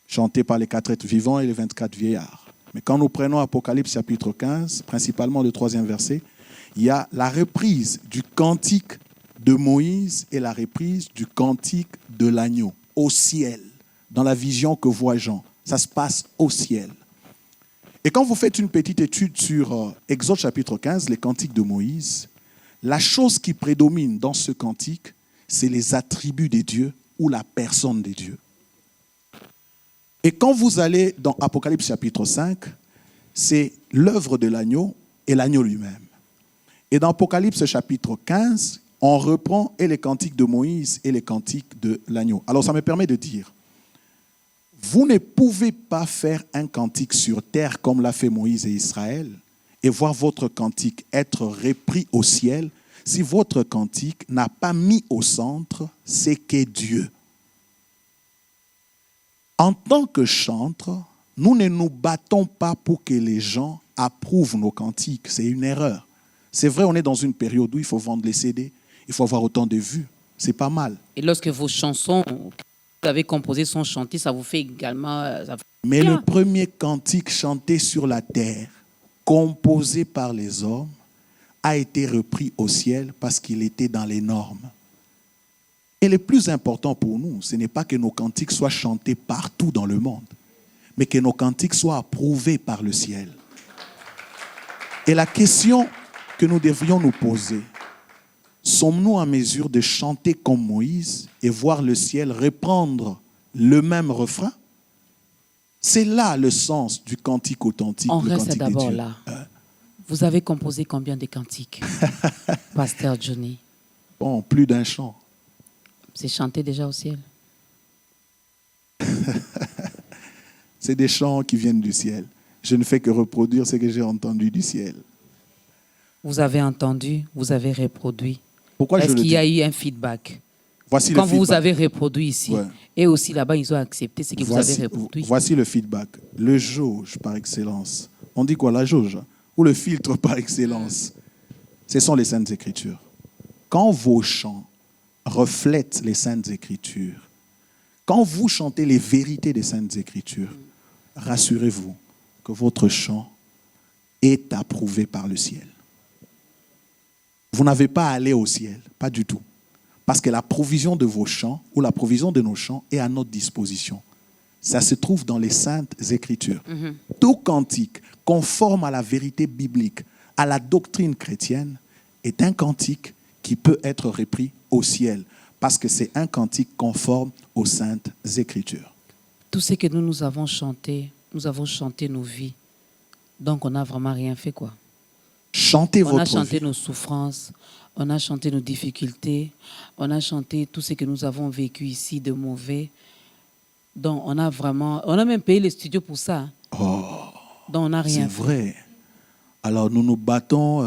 chanté par les 4 êtres vivants et les 24 vieillards. Mais quand nous prenons Apocalypse chapitre 15, principalement le 3e verset, il y a la reprise du cantique de Moïse et la reprise du cantique de l'agneau au ciel, dans la vision que voit Jean. Ça se passe au ciel. Et quand vous faites une petite étude sur Exode chapitre 15, les cantiques de Moïse, la chose qui prédomine dans ce cantique, c'est les attributs des dieux ou la personne des dieux. Et quand vous allez dans Apocalypse chapitre 5, c'est l'œuvre de l'agneau et l'agneau lui-même. Et dans Apocalypse chapitre 15, on reprend et les cantiques de Moïse et les cantiques de l'agneau. Alors ça me permet de dire, vous ne pouvez pas faire un cantique sur terre comme l'a fait Moïse et Israël et voir votre cantique être repris au ciel si votre cantique n'a pas mis au centre ce qu'est Dieu. En tant que chantres, nous ne nous battons pas pour que les gens approuvent nos cantiques. C'est une erreur. C'est vrai, on est dans une période où il faut vendre les CD, il faut avoir autant de vues. C'est pas mal. Et lorsque vos chansons que vous avez composées sont chantées, ça vous fait également... Mais le premier cantique chanté sur la terre, composé par les hommes, a été repris au ciel parce qu'il était dans les normes. Et le plus important pour nous, ce n'est pas que nos cantiques soient chantés partout dans le monde, mais que nos cantiques soient approuvés par le ciel. Et la question que nous devrions nous poser, sommes-nous en mesure de chanter comme Moïse et voir le ciel reprendre le même refrain? C'est là le sens du cantique authentique. On le reste cantique d'abord des dieux. là. Vous avez composé combien de cantiques, Pasteur Johnny? Bon, plus d'un chant. C'est chanté déjà au ciel? C'est des chants qui viennent du ciel. Je ne fais que reproduire ce que j'ai entendu du ciel. Vous avez entendu, vous avez reproduit. Pourquoi je Est-ce le qu'il dis? y a eu un feedback? Voici Quand le vous feedback. avez reproduit ici, Ouais. et aussi là-bas, ils ont accepté ce que vous avez reproduit. Voici le feedback. Le jauge par excellence. On dit quoi, la jauge? Ou le filtre par excellence? Ce sont les Saintes Écritures. Quand vos chants reflètent les Saintes Écritures, quand vous chantez les vérités des Saintes Écritures, rassurez-vous que votre chant est approuvé par le ciel. Vous n'avez pas à aller au ciel, pas du tout. Parce que la provision de vos chants ou la provision de nos chants est à notre disposition. Ça se trouve dans les Saintes Écritures. Tout cantique conforme à la vérité biblique, à la doctrine chrétienne, est un cantique qui peut être repris au ciel. Parce que c'est un cantique conforme aux Saintes Écritures. Tout ce que nous avons chanté nos vies. Donc on n'a vraiment rien fait, quoi. Chantez On votre a chanté vie. nos souffrances, on a chanté nos difficultés, on a chanté tout ce que nous avons vécu ici de mauvais. Donc on a même payé les studios pour ça. Oh, Donc on n'a rien c'est fait. vrai. Alors nous nous battons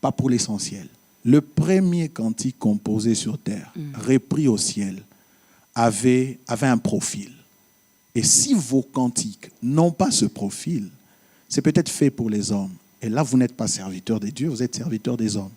pas pour l'essentiel. Le premier cantique composé sur terre, repris au ciel, avait un profil. Et si vos cantiques n'ont pas ce profil, c'est peut-être fait pour les hommes. Et là, vous n'êtes pas serviteur des dieux, vous êtes serviteur des hommes.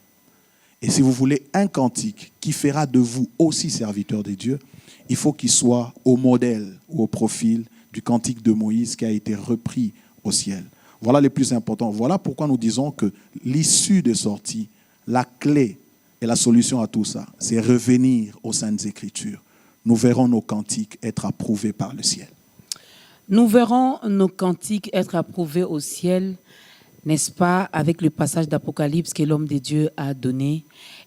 Et si vous voulez un cantique qui fera de vous aussi serviteur des dieux, il faut qu'il soit au modèle ou au profil du cantique de Moïse qui a été repris au ciel. Voilà les plus importants. Voilà pourquoi nous disons que l'issue de sortie, la clé et la solution à tout ça, c'est revenir aux Saintes Écritures. Nous verrons nos cantiques être approuvés par le ciel. Nous verrons nos cantiques être approuvés au ciel, n'est-ce pas, avec le passage d'Apocalypse que l'homme de Dieu a donné.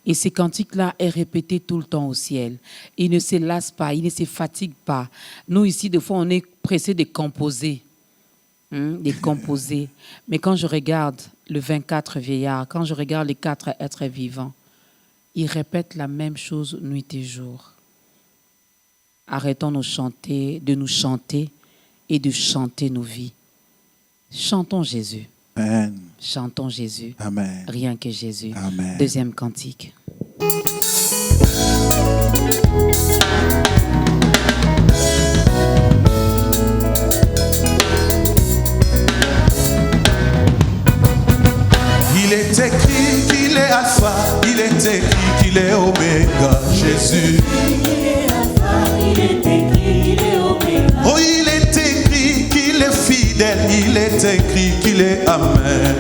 Et ces cantiques-là est répété tout le temps au ciel. Il ne se lasse pas, il ne se fatigue pas. Nous, ici, des fois, on est pressé de composer. Mais quand je regarde le 24 vieillards, quand je regarde les 4 êtres vivants, ils répètent la même chose nuit et jour. Arrêtons de nous chanter et de chanter nos vies. Chantons Jésus. Amen. Chantons Jésus. Amen. Rien que Jésus. Amen. Deuxième cantique. Il est écrit qu'il est Alpha, il est écrit qu'il est Oméga, Jésus. Oh, il est écrit qu'il est fidèle, il est écrit qu'il est Amen.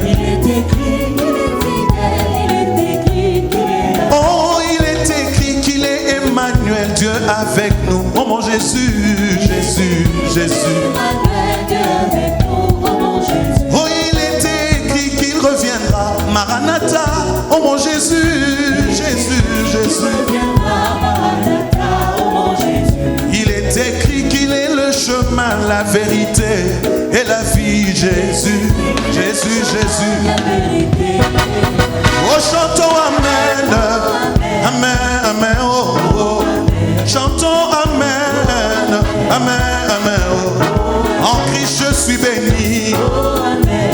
Oh, il est écrit qu'il est Emmanuel, Dieu avec nous. Oh mon Jésus, Jésus, Jésus. Oh, il est écrit qu'il reviendra, Maranatha. Oh mon Jésus, Jésus, Jésus. Il est écrit qu'il est le chemin, la vérité et la vie, Jésus, Jésus, Jésus. Oh, chantons Amen, Amen, Amen, oh, oh. Chantons Amen, Amen, Amen, oh. En Christ je suis béni,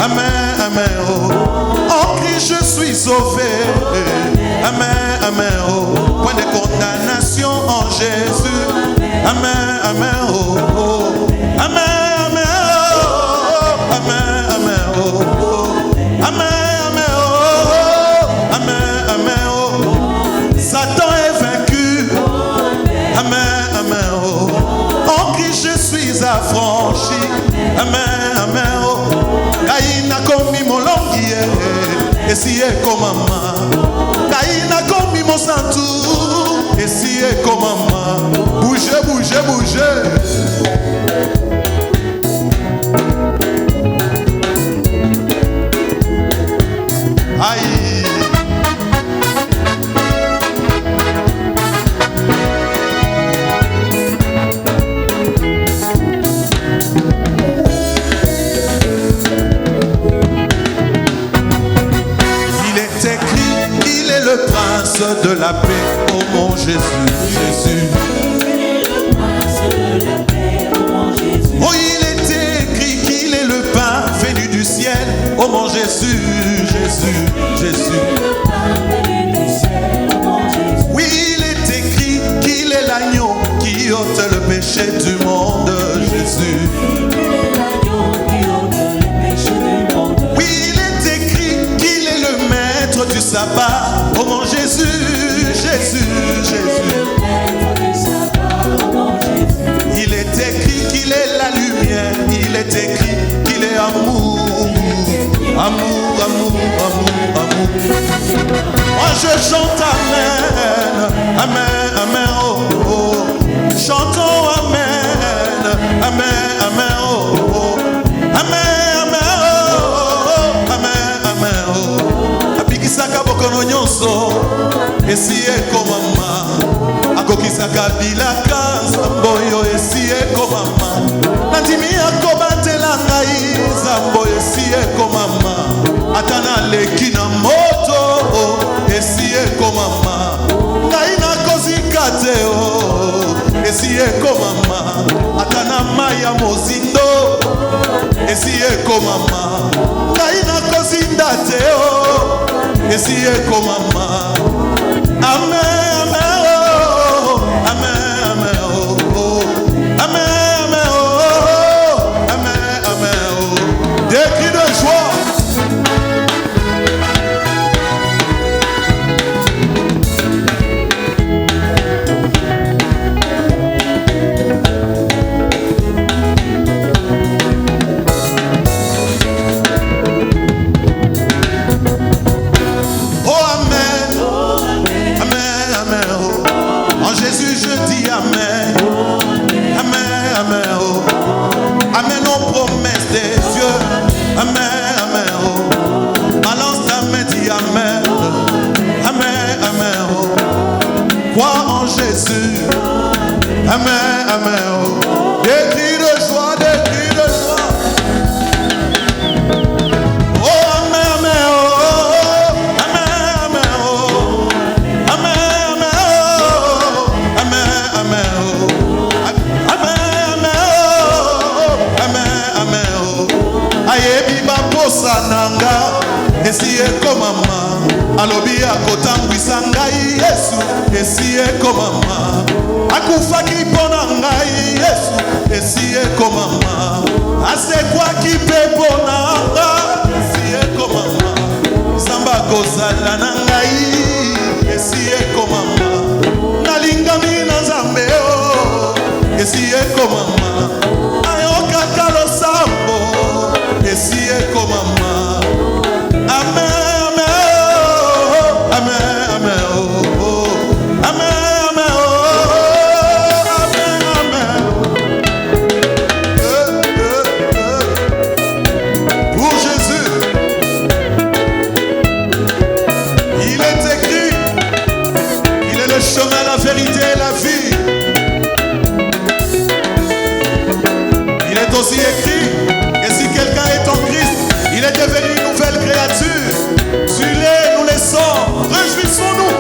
Amen, Amen, oh. En Christ je suis sauvé, Amen, Amen, oh. Point de condamnation en Jésus, Amen, Amen, oh, oh. Amen, Amen, oh, Amen, Amen, oh, oh. Amen, Amen, oh, Amen, Amen, oh. Satan est vaincu, Amen, Amen, oh. En Christ je suis affranchi, Amen, Amen, oh. Kaina komi molongi, et si est comme maman. Kaina komi mon santou, et si est comme maman. Bougez, bougez, bougez. Aïe. de la paix, oh mon Jésus, Jésus. Oh, il est écrit qu'il est le pain venu du ciel, oh mon Jésus, Jésus, Jésus. Oui, il est écrit qu'il est l'agneau qui ôte le péché du monde, Jésus. Oui, il est écrit qu'il est le maître du sabbat, oh mon Jésus, Jésus, Jésus. Il est écrit qu'il est la lumière, il est écrit qu'il est amour, amour, amour, amour, amour. Moi je chante Amen, Amen, Amen, oh, oh. Chantons Amen, Amen, Amen, oh, oh. Amen, Amen, oh, oh. Amen, Amen, oh. Abikisaka bokono nyonso, esi ekomama. Akokisaka bilaka nzambo yo esi ekomama. Natimi akobatela ngai nzambo esi ekomama. Atana leki na moto esi ekomama. Ngai nakozika te esi ekomama. Atana maya mozindo esi ekomama. Ngai nakozinda te esi ekomama. Amen. Amen, amen, oh. Des cris de joie, des cris de joie. Oh, amen, amen, oh. Amen, amen, oh. Amen, amen, oh. Amen, amen, oh. Amen, amen, oh. Amen, amen, oh. Aye biba posa nanga, esi ekomama. Alobi akotangwisa ngai Yesu, esi ekomama. Akufaki pona ngai Yesu, esi ekomama. Asekwaki pe pona ngai, esi ekomama. Samba kozala na ngai, esi ekomama. Nalingami na Nzambe esi ekomama. Ayokaka losambo, esi ekomama. Amen. Aussi écrit que si quelqu'un est en Christ, il est devenu une nouvelle créature. Suis-les, nous les sommes, réjouissons-nous.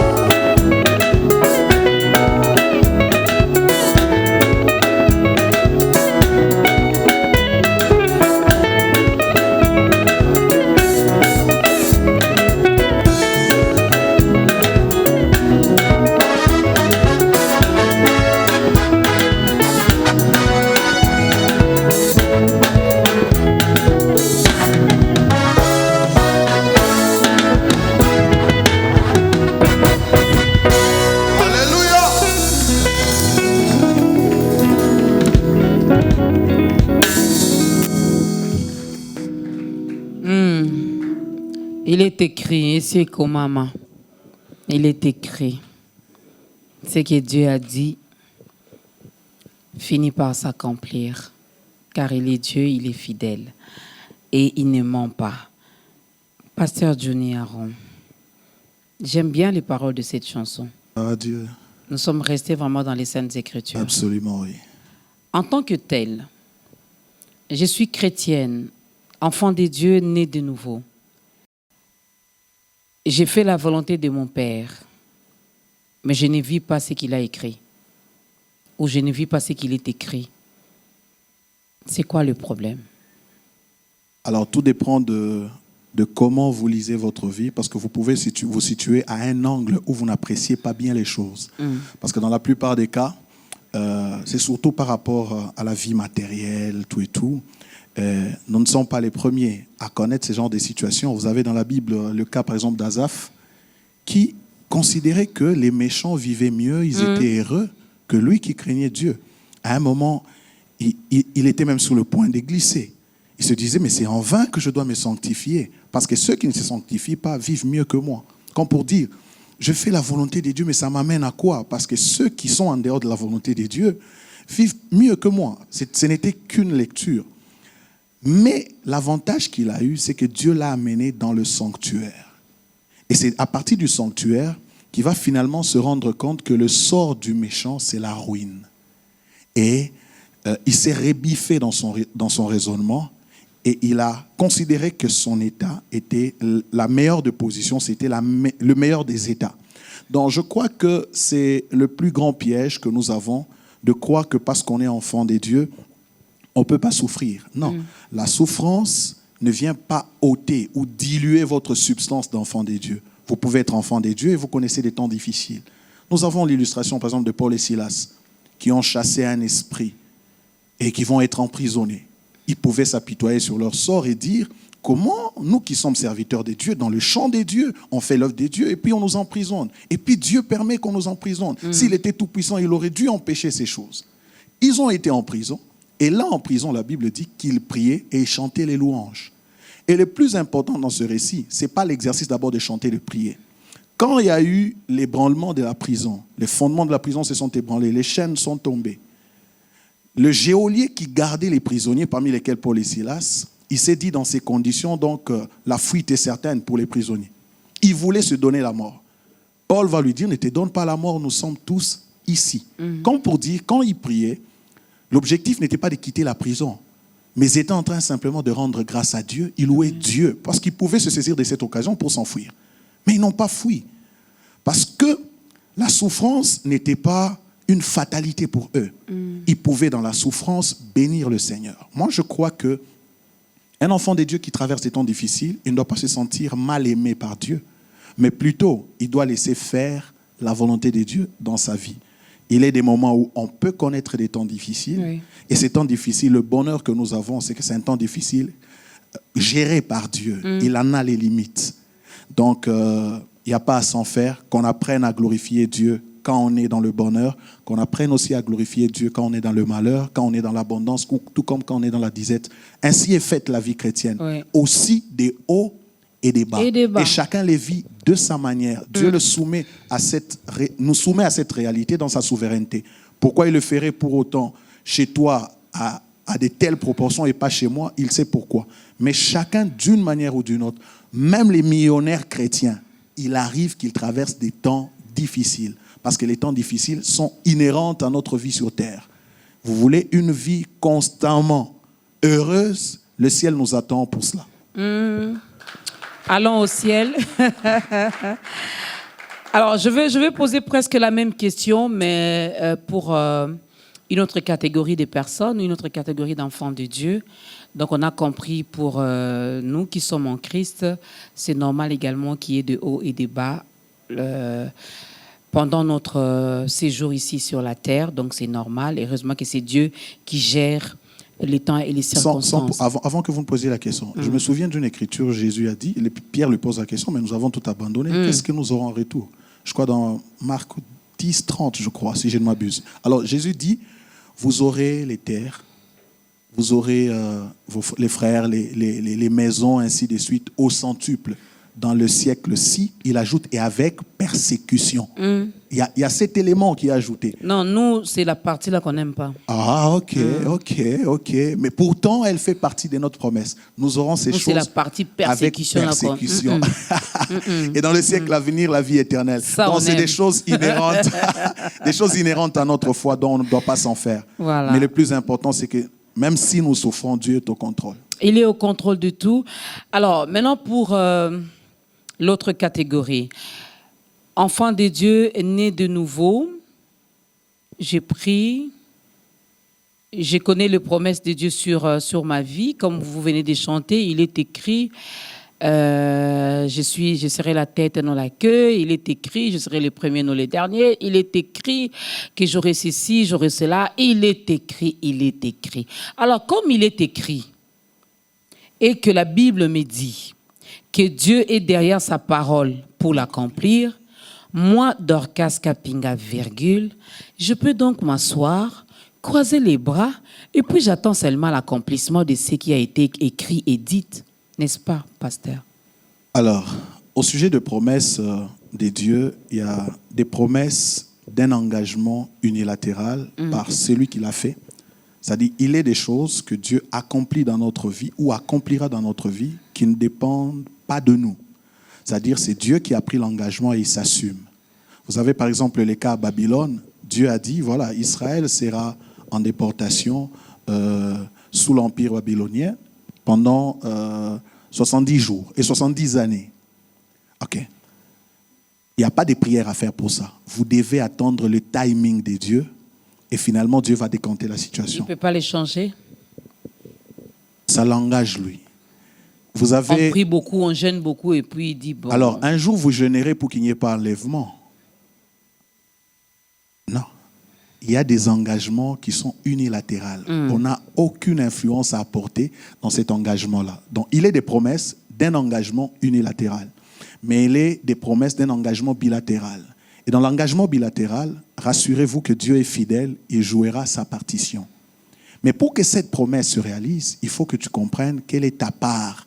Il est écrit, ici comme maman, il est écrit, ce que Dieu a dit finit par s'accomplir, car il est Dieu, il est fidèle et il ne ment pas. Pasteur Johnny Aaron, j'aime bien les paroles de cette chanson. Ah, Dieu. Nous sommes restés vraiment dans les Saintes Écritures. Absolument, oui. En tant que telle, je suis chrétienne, enfant de Dieu, né de nouveau. J'ai fait la volonté de mon Père. mais je ne vis pas ce qu'il a écrit. Ou je ne vis pas ce qu'il est écrit. C'est quoi le problème? Alors, tout dépend de comment vous lisez votre vie, parce que vous pouvez vous situer à un angle où vous n'appréciez pas bien les choses. Parce que dans la plupart des cas, c'est surtout par rapport à la vie matérielle, tout et tout. Nous ne sommes pas les premiers à connaître ce genre de situations. Vous avez dans la Bible le cas, par exemple, d'Asaph, qui considérait que les méchants vivaient mieux, ils étaient heureux que lui qui craignait Dieu. À un moment, il était même sur le point de glisser. Il se disait, mais c'est en vain que je dois me sanctifier, parce que ceux qui ne se sanctifient pas vivent mieux que moi. Comme pour dire, je fais la volonté de Dieu, mais ça m'amène à quoi? Parce que ceux qui sont en dehors de la volonté de Dieu vivent mieux que moi. Ce n'était qu'une lecture. Mais l'avantage qu'il a eu, c'est que Dieu l'a amené dans le sanctuaire. Et c'est à partir du sanctuaire qu'il va finalement se rendre compte que le sort du méchant, c'est la ruine. Et il s'est rébiffé dans son raisonnement et il a considéré que son état était la meilleure de position, c'était le meilleur des états. Donc je crois que c'est le plus grand piège que nous avons de croire que parce qu'on est enfant des dieux, on ne peut pas souffrir. Non, la souffrance ne vient pas ôter ou diluer votre substance d'enfant des dieux. Vous pouvez être enfant des dieux et vous connaissez des temps difficiles. Nous avons l'illustration, par exemple, de Paul et Silas, qui ont chassé un esprit et qui vont être emprisonnés. Ils pouvaient s'apitoyer sur leur sort et dire, comment nous qui sommes serviteurs des dieux, dans le champ des dieux, on fait l'œuvre des dieux et puis on nous emprisonne. Et puis Dieu permet qu'on nous emprisonne. S'il était tout puissant, il aurait dû empêcher ces choses. Ils ont été en prison. Et là, en prison, la Bible dit qu'ils priaient et chantaient les louanges. Et le plus important dans ce récit, ce n'est pas l'exercice d'abord de chanter et de prier. Quand il y a eu l'ébranlement de la prison, les fondements de la prison se sont ébranlés, les chaînes sont tombées. Le geôlier qui gardait les prisonniers, parmi lesquels Paul et Silas, il s'est dit dans ces conditions, donc la fuite est certaine pour les prisonniers. Il voulait se donner la mort. Paul va lui dire, ne te donne pas la mort, nous sommes tous ici. Comme pour dire, quand il priait, l'objectif n'était pas de quitter la prison, mais ils étaient en train simplement de rendre grâce à Dieu. Ils louaient Dieu, parce qu'ils pouvaient se saisir de cette occasion pour s'enfuir. Mais ils n'ont pas fui, parce que la souffrance n'était pas une fatalité pour eux. Ils pouvaient, dans la souffrance, bénir le Seigneur. Moi, je crois que un enfant de Dieu qui traverse des temps difficiles, il ne doit pas se sentir mal aimé par Dieu, mais plutôt, il doit laisser faire la volonté de Dieu dans sa vie. Il y a des moments où on peut connaître des temps difficiles. Oui. Et ces temps difficiles, le bonheur que nous avons, c'est que c'est un temps difficile géré par Dieu. Il en a les limites. Donc, il n'y a pas à s'en faire, qu'on apprenne à glorifier Dieu quand on est dans le bonheur, qu'on apprenne aussi à glorifier Dieu quand on est dans le malheur, quand on est dans l'abondance, tout comme quand on est dans la disette. Ainsi est faite la vie chrétienne. Oui. Aussi des hauts et des bas. Et chacun les vit de sa manière. Dieu nous soumet à cette réalité dans sa souveraineté. Pourquoi il le ferait pour autant chez toi à de telles proportions et pas chez moi? Il sait pourquoi. Mais chacun, d'une manière ou d'une autre, même les millionnaires chrétiens, il arrive qu'ils traversent des temps difficiles. Parce que les temps difficiles sont inhérents à notre vie sur terre. Vous voulez une vie constamment heureuse? Le ciel nous attend pour cela. Allons au ciel. Alors, je vais poser presque la même question, mais pour une autre catégorie de personnes, une autre catégorie d'enfants de Dieu. Donc, on a compris pour nous qui sommes en Christ, c'est normal également qu'il y ait de hauts et de bas pendant notre séjour ici sur la terre. Donc, c'est normal. Heureusement que c'est Dieu qui gère les temps et les circonstances. Avant que vous me posiez la question, je me souviens d'une écriture, Jésus a dit, Pierre lui pose la question, mais nous avons tout abandonné, qu'est-ce que nous aurons en retour? Je crois dans Marc 10, 30, je crois, si je ne m'abuse. Alors Jésus dit, vous aurez les terres, vous aurez les frères, les maisons, ainsi de suite, au centuple. Dans le siècle-ci, il ajoute, et avec persécution. Il y a cet élément qui est ajouté. Non, nous, c'est la partie-là qu'on n'aime pas. Ah, ok. Mais pourtant, elle fait partie de notre promesse. Nous aurons ces choses c'est la partie persécution, avec persécution. Et dans le siècle à venir, la vie éternelle. Donc, c'est des choses inhérentes, des choses inhérentes à notre foi dont on ne doit pas s'en faire. Voilà. Mais le plus important, c'est que même si nous souffrons, Dieu est au contrôle. Il est au contrôle de tout. Alors, maintenant, pour l'autre catégorie. enfant de Dieu, né de nouveau, j'ai pris, je connais les promesses de Dieu sur ma vie. Comme vous venez de chanter, il est écrit, je serai la tête et non la queue. Il est écrit, je serai le premier, non le dernier. Il est écrit que j'aurai ceci, j'aurai cela. Il est écrit, il est écrit. Alors, comme il est écrit et que la Bible me dit que Dieu est derrière sa parole pour l'accomplir, moi, Dorcas Kapinga, virgule, je peux donc m'asseoir, croiser les bras, et puis j'attends seulement l'accomplissement de ce qui a été écrit et dit. N'est-ce pas, pasteur? Alors, au sujet de promesses de Dieu, il y a des promesses d'un engagement unilatéral par celui qui l'a fait. C'est-à-dire, il est des choses que Dieu accomplit dans notre vie ou accomplira dans notre vie qui ne dépendent pas de nous. C'est-à-dire, c'est Dieu qui a pris l'engagement et il s'assume. Vous avez par exemple les cas à Babylone. Dieu a dit, voilà, Israël sera en déportation sous l'empire babylonien pendant 70 jours et 70 années. OK. Il n'y a pas de prière à faire pour ça. Vous devez attendre le timing de Dieu et finalement Dieu va décanter la situation. Il ne peut pas les changer. Ça l'engage lui. Vous avez... On prie beaucoup, on jeûne beaucoup et puis il dit... Bon, alors, un jour, vous jeûnerez pour qu'il n'y ait pas enlèvement. Non. Il y a des engagements qui sont unilatéraux. On n'a aucune influence à apporter dans cet engagement-là. Donc, il est des promesses d'un engagement unilatéral. Mais il est des promesses d'un engagement bilatéral. Et dans l'engagement bilatéral, rassurez-vous que Dieu est fidèle et jouera sa partition. Mais pour que cette promesse se réalise, il faut que tu comprennes quelle est ta part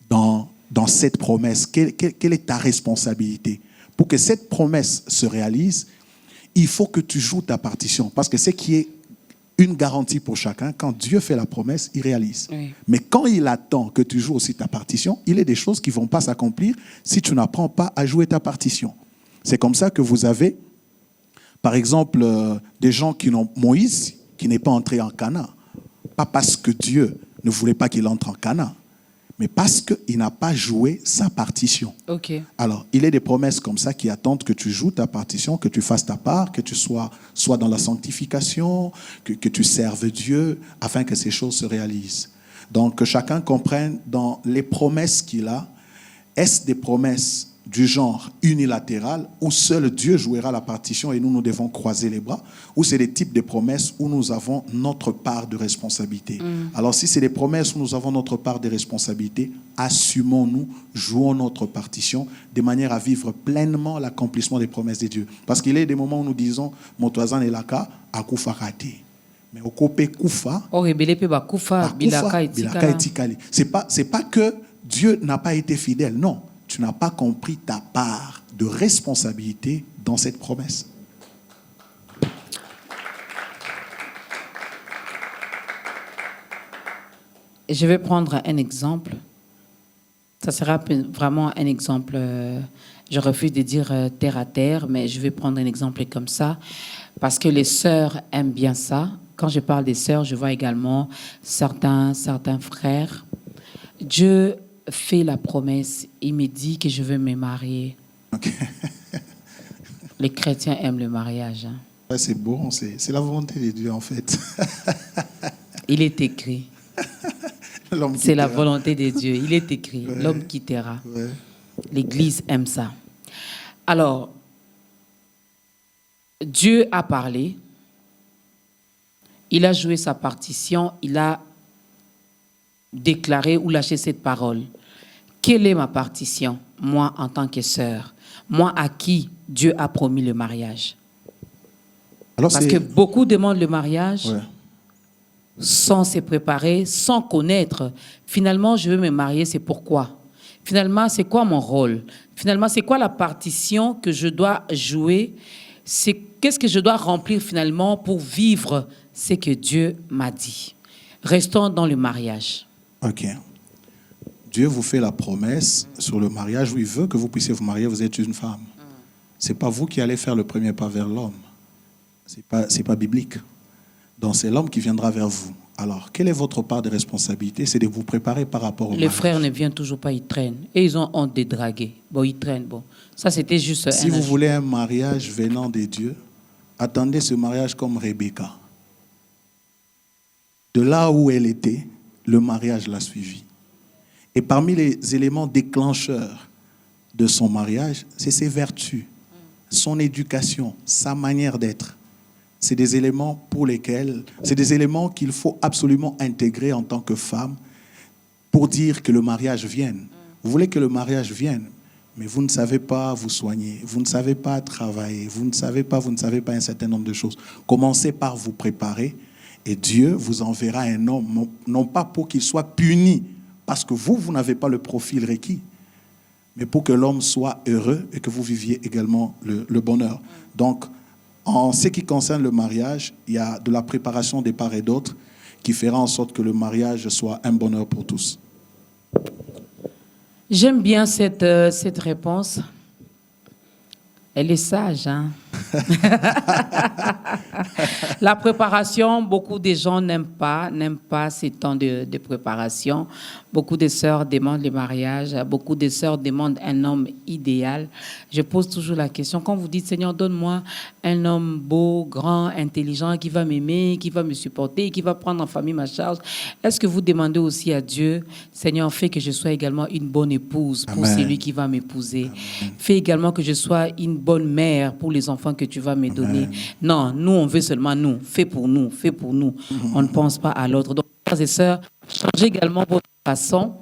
dans cette promesse, quelle est ta responsabilité. Pour que cette promesse se réalise, il faut que tu joues ta partition. Parce que ce qui est une garantie pour chacun, quand Dieu fait la promesse, il réalise. Oui. Mais quand il attend que tu joues aussi ta partition, il y a des choses qui ne vont pas s'accomplir si tu n'apprends pas à jouer ta partition. C'est comme ça que vous avez, par exemple, des gens qui n'ont Moïse, qui n'est pas entré en Canaan. Pas parce que Dieu ne voulait pas qu'il entre en Canaan, mais parce qu'il n'a pas joué sa partition. Okay. Alors, il y a des promesses comme ça qui attendent que tu joues ta partition, que tu fasses ta part, que tu sois dans la sanctification, que tu serves Dieu, afin que ces choses se réalisent. Donc, que chacun comprenne dans les promesses qu'il a, est-ce des promesses du genre unilatéral où seul Dieu jouera la partition et nous devons croiser les bras, ou c'est des types de promesses où nous avons notre part de responsabilité. Alors si c'est des promesses où nous avons notre part de responsabilité, assumons-nous, jouons notre partition de manière à vivre pleinement l'accomplissement des promesses de Dieu. Parce qu'il y a des moments où nous disons « Motoazan et laka, akufa kate ». Mais au kopé kufa, bilaka etikali. C'est pas que Dieu n'a pas été fidèle, non. Tu n'as pas compris ta part de responsabilité dans cette promesse. Je vais prendre un exemple. Ça sera vraiment un exemple. Je refuse de dire terre à terre, mais je vais prendre un exemple comme ça. Parce que les sœurs aiment bien ça. Quand je parle des sœurs, je vois également certains frères. Dieu fait la promesse, il me dit que je veux me marier. Okay. Les chrétiens aiment le mariage. Hein. Ouais, c'est bon, c'est la volonté de Dieu en fait. Il est écrit. C'est la volonté de Dieu. Il est écrit. Ouais. L'homme quittera. Ouais. L'Église aime ça. Alors, Dieu a parlé. Il a joué sa partition. Il a déclaré ou lâché cette parole. Quelle est ma partition, moi en tant que sœur, moi à qui Dieu a promis le mariage? Alors parce que beaucoup demandent le mariage sans se préparer, sans connaître. Finalement, je veux me marier, c'est pourquoi? Finalement, c'est quoi mon rôle? Finalement, c'est quoi la partition que je dois jouer? Qu'est-ce que je dois remplir finalement pour vivre ce que Dieu m'a dit? Restons dans le mariage. Ok. Dieu vous fait la promesse sur le mariage où il veut que vous puissiez vous marier, vous êtes une femme. Ce n'est pas vous qui allez faire le premier pas vers l'homme. C'est pas biblique. Donc c'est l'homme qui viendra vers vous. Alors, quelle est votre part de responsabilité? C'est de vous préparer par rapport au Les mariage. frères ne viennent toujours pas, ils traînent. Et ils ont honte de draguer. Bon, ils traînent. Bon, ça, c'était juste Si un vous ajout. voulez un mariage venant de Dieu, attendez ce mariage comme Rebecca. De là où elle était, le mariage l'a suivi. Et parmi les éléments déclencheurs de son mariage, c'est ses vertus, son éducation, sa manière d'être. C'est des éléments c'est des éléments qu'il faut absolument intégrer en tant que femme pour dire que le mariage vienne. Vous voulez que le mariage vienne, mais vous ne savez pas vous soigner, vous ne savez pas travailler, vous ne savez pas un certain nombre de choses. Commencez par vous préparer et Dieu vous enverra un homme, non pas pour qu'il soit puni, parce que vous n'avez pas le profil requis, mais pour que l'homme soit heureux et que vous viviez également le bonheur. Donc, en ce qui concerne le mariage, il y a de la préparation des part et d'autre qui fera en sorte que le mariage soit un bonheur pour tous. J'aime bien cette réponse. Elle est sage, hein? La préparation, beaucoup de gens n'aiment pas ces temps de préparation. Beaucoup de sœurs demandent le mariage, beaucoup de sœurs demandent un homme idéal. Je pose toujours la question, quand vous dites, Seigneur, donne-moi un homme beau, grand, intelligent, qui va m'aimer, qui va me supporter, qui va prendre en famille ma charge, est-ce que vous demandez aussi à Dieu, Seigneur, fais que je sois également une bonne épouse pour Amen. celui qui va m'épouser. Amen. Fais également que je sois une bonne mère pour les enfants que tu vas me donner. Amen. Non, nous, on veut seulement nous. Fais pour nous, fais pour nous. On ne pense pas à l'autre. Donc, frères et sœurs, changez également votre façon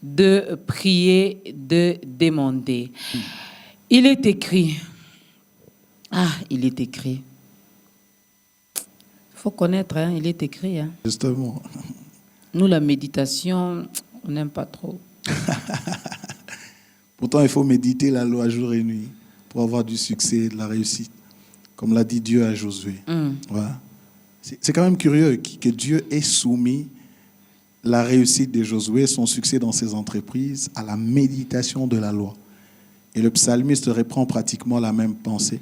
de prier, de demander. Il est écrit. Il est écrit. Il faut connaître, hein, il est écrit. Hein. Justement. Nous, la méditation, on n'aime pas trop. Pourtant, il faut méditer la loi jour et nuit pour avoir du succès et de la réussite. Comme l'a dit Dieu à Josué. Voilà. C'est quand même curieux que Dieu ait soumis la réussite de Josué, son succès dans ses entreprises, à la méditation de la loi. Et le psalmiste reprend pratiquement la même pensée.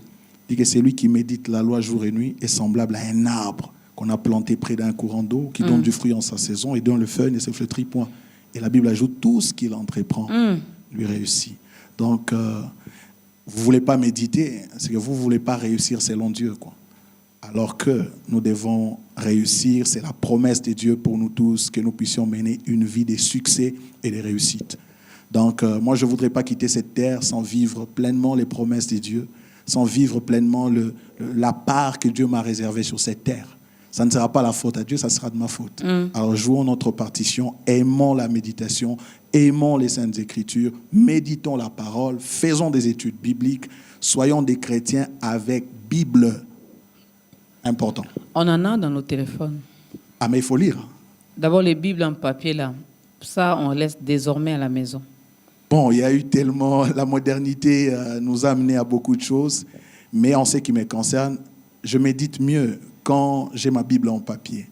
Il dit que celui qui médite la loi jour et nuit est semblable à un arbre qu'on a planté près d'un courant d'eau, qui donne du fruit en sa saison et donne le feuille et se flétrit point. Et la Bible ajoute, tout ce qu'il entreprend lui réussit. Donc, vous ne voulez pas méditer, c'est que vous ne voulez pas réussir selon Dieu, quoi. Alors que nous devons réussir, c'est la promesse de Dieu pour nous tous, que nous puissions mener une vie de succès et de réussite. Donc, moi, je ne voudrais pas quitter cette terre sans vivre pleinement les promesses de Dieu, sans vivre pleinement la part que Dieu m'a réservée sur cette terre. Ça ne sera pas la faute à Dieu, ça sera de ma faute. Alors, jouons notre partition, aimons la méditation, aimons les Saintes Écritures, méditons la parole, faisons des études bibliques, soyons des chrétiens avec Bible. Important. On en a dans nos téléphones. Ah, mais il faut lire. D'abord, les Bibles en papier, là. Ça, on laisse désormais à la maison. Bon, il y a eu tellement... La modernité nous a amené à beaucoup de choses, mais en ce qui me concerne, je médite mieux quand j'ai ma Bible en papier.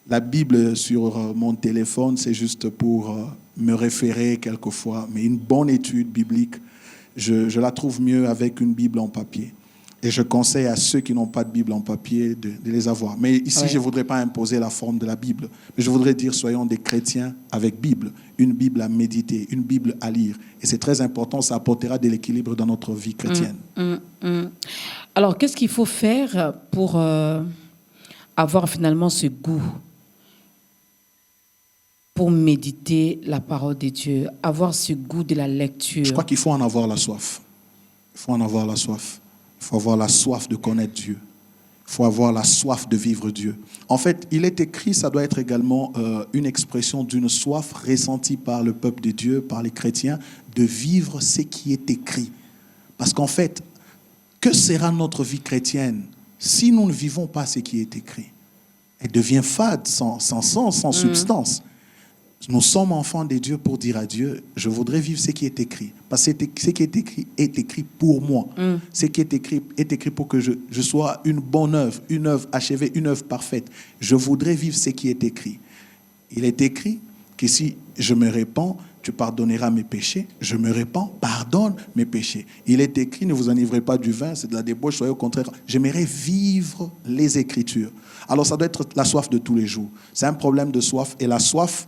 La Bible sur mon téléphone, c'est juste pour me référer quelquefois, mais une bonne étude biblique, je la trouve mieux avec une Bible en papier. Et je conseille à ceux qui n'ont pas de Bible en papier de les avoir. Mais ici, je ne voudrais pas imposer la forme de la Bible. Mais je voudrais dire, soyons des chrétiens avec Bible. Une Bible à méditer, une Bible à lire. Et c'est très important, ça apportera de l'équilibre dans notre vie chrétienne. Alors, qu'est-ce qu'il faut faire pour avoir finalement ce goût pour méditer la parole de Dieu, avoir ce goût de la lecture? Je crois qu'il faut en avoir la soif. Il faut en avoir la soif. Il faut avoir la soif de connaître Dieu. Il faut avoir la soif de vivre Dieu. En fait, il est écrit, ça doit être également une expression d'une soif ressentie par le peuple de Dieu, par les chrétiens, de vivre ce qui est écrit. Parce qu'en fait, que sera notre vie chrétienne si nous ne vivons pas ce qui est écrit? Elle devient fade, sans sens, sans substance. Nous sommes enfants de Dieu pour dire à Dieu, je voudrais vivre ce qui est écrit. Parce que ce qui est écrit pour moi. Ce qui est écrit pour que je sois une bonne œuvre, une œuvre achevée, une œuvre parfaite. Je voudrais vivre ce qui est écrit. Il est écrit que si je me répands, tu pardonneras mes péchés. Je me répands, pardonne mes péchés. Il est écrit, ne vous enivrez pas du vin, c'est de la débauche, soyez au contraire. J'aimerais vivre les Écritures. Alors ça doit être la soif de tous les jours. C'est un problème de soif. Et la soif,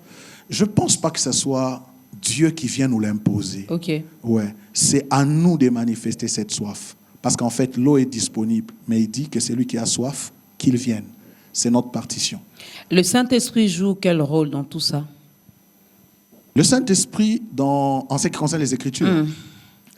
je ne pense pas que ce soit Dieu qui vient nous l'imposer. Ok. Ouais, c'est à nous de manifester cette soif. Parce qu'en fait, l'eau est disponible. Mais il dit que c'est lui qui a soif, qu'il vienne. C'est notre partition. Le Saint-Esprit joue quel rôle dans tout ça? Le Saint-Esprit, en ce qui concerne les Écritures,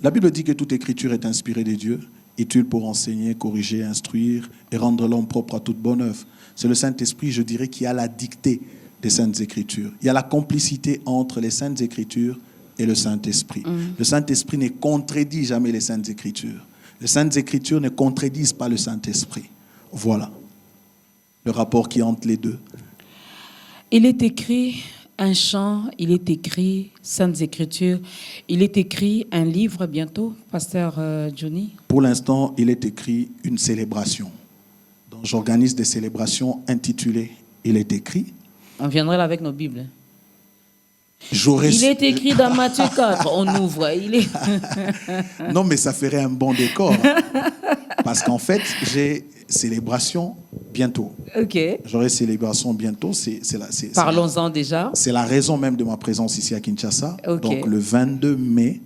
la Bible dit que toute Écriture est inspirée de Dieu, utile pour enseigner, corriger, instruire et rendre l'homme propre à toute bonne œuvre. C'est le Saint-Esprit, je dirais, qui a la dictée des Saintes Écritures. Il y a la complicité entre les Saintes Écritures et le Saint-Esprit. Le Saint-Esprit ne contredit jamais les Saintes Écritures. Les Saintes Écritures ne contredisent pas le Saint-Esprit. Voilà le rapport qui est entre les deux. Il est écrit un chant, il est écrit Saintes Écritures, il est écrit un livre bientôt, Pasteur Johnny? Pour l'instant, il est écrit une célébration. Donc, j'organise des célébrations intitulées « Il est écrit ». On viendrait là avec nos Bibles. Il est écrit dans Matthieu 4, on ouvre. Non, mais ça ferait un bon décor. Parce qu'en fait, j'ai célébration bientôt. Ok. J'aurai célébration bientôt. Parlons-en déjà. C'est la raison même de ma présence ici à Kinshasa. Ok. Donc, le 22 mai,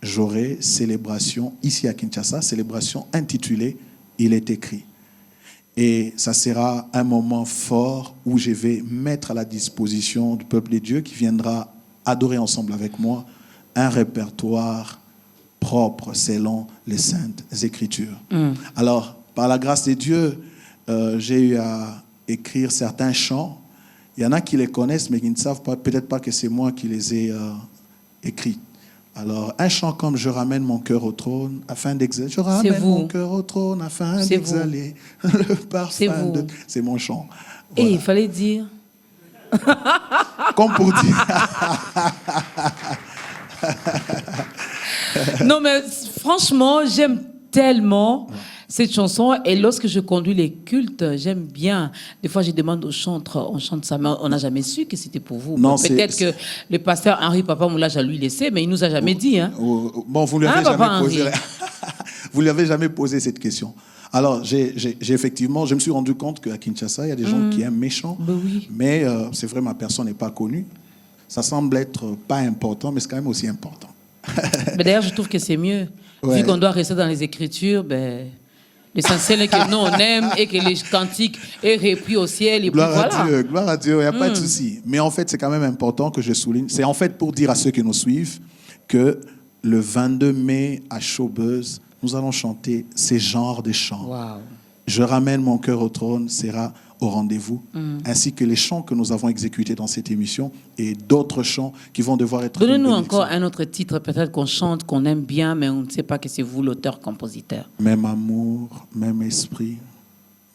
j'aurai célébration ici à Kinshasa, célébration intitulée « Il est écrit ». Et ça sera un moment fort où je vais mettre à la disposition du peuple de Dieu qui viendra adorer ensemble avec moi un répertoire propre selon les Saintes Écritures. Alors, par la grâce de Dieu, j'ai eu à écrire certains chants. Il y en a qui les connaissent, mais qui ne savent pas, peut-être pas que c'est moi qui les ai écrits. Alors, un chant comme « Je ramène mon cœur au trône afin d'exhaler ». Je ramène mon cœur au trône afin d'exhaler le parfum de... C'est mon chant. Voilà. Et il fallait dire... Comme pour dire... Non, mais franchement, j'aime tellement cette chanson. Et lorsque je conduis les cultes, j'aime bien. Des fois, je demande aux chantres, on chante ça, mais on n'a jamais su que c'était pour vous. Non, peut-être que le pasteur Henri Papa Moulage a lui laissé, mais il ne nous a jamais dit. Hein. Bon, vous ne lui avez jamais posé cette question. Alors, j'ai effectivement, je me suis rendu compte qu'à Kinshasa, il y a des gens qui aiment mes chants, mais c'est vrai, ma personne n'est pas connue. Ça semble être pas important, mais c'est quand même aussi important. Mais d'ailleurs, je trouve que c'est mieux. Vu qu'on doit rester dans les Écritures, l'essentiel est que nous, on aime et que les cantiques aient repris au ciel. Et gloire à Dieu, il n'y a pas de souci. Mais en fait, c'est quand même important que je souligne. C'est en fait pour dire à ceux qui nous suivent que le 22 mai à Showbuzz, nous allons chanter ces genres de chants. Wow. Je ramène mon cœur au trône sera au rendez-vous, ainsi que les chants que nous avons exécutés dans cette émission et d'autres chants qui vont devoir être... Donnez-nous encore un autre titre, peut-être qu'on chante, qu'on aime bien, mais on ne sait pas que c'est vous l'auteur-compositeur. Même amour, même esprit,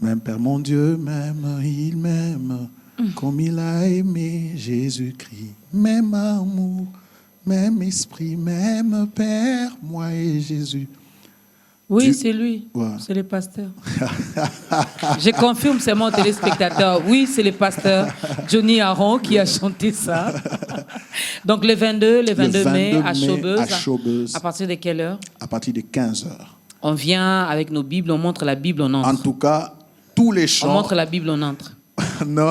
même Père mon Dieu, même il m'aime, comme il a aimé Jésus-Christ. Même amour, même esprit, même Père, moi et Jésus. Oui, c'est lui. Ouais. C'est le pasteur. Je confirme, c'est mon téléspectateur. Oui, c'est le pasteur Johnny Aron qui a chanté ça. Donc, le 22 mai à Showbuzz. À partir de quelle heure? À partir de 15h. On vient avec nos Bibles, on montre la Bible, on entre. En tout cas, tous les chants... On montre la Bible, on entre. Non.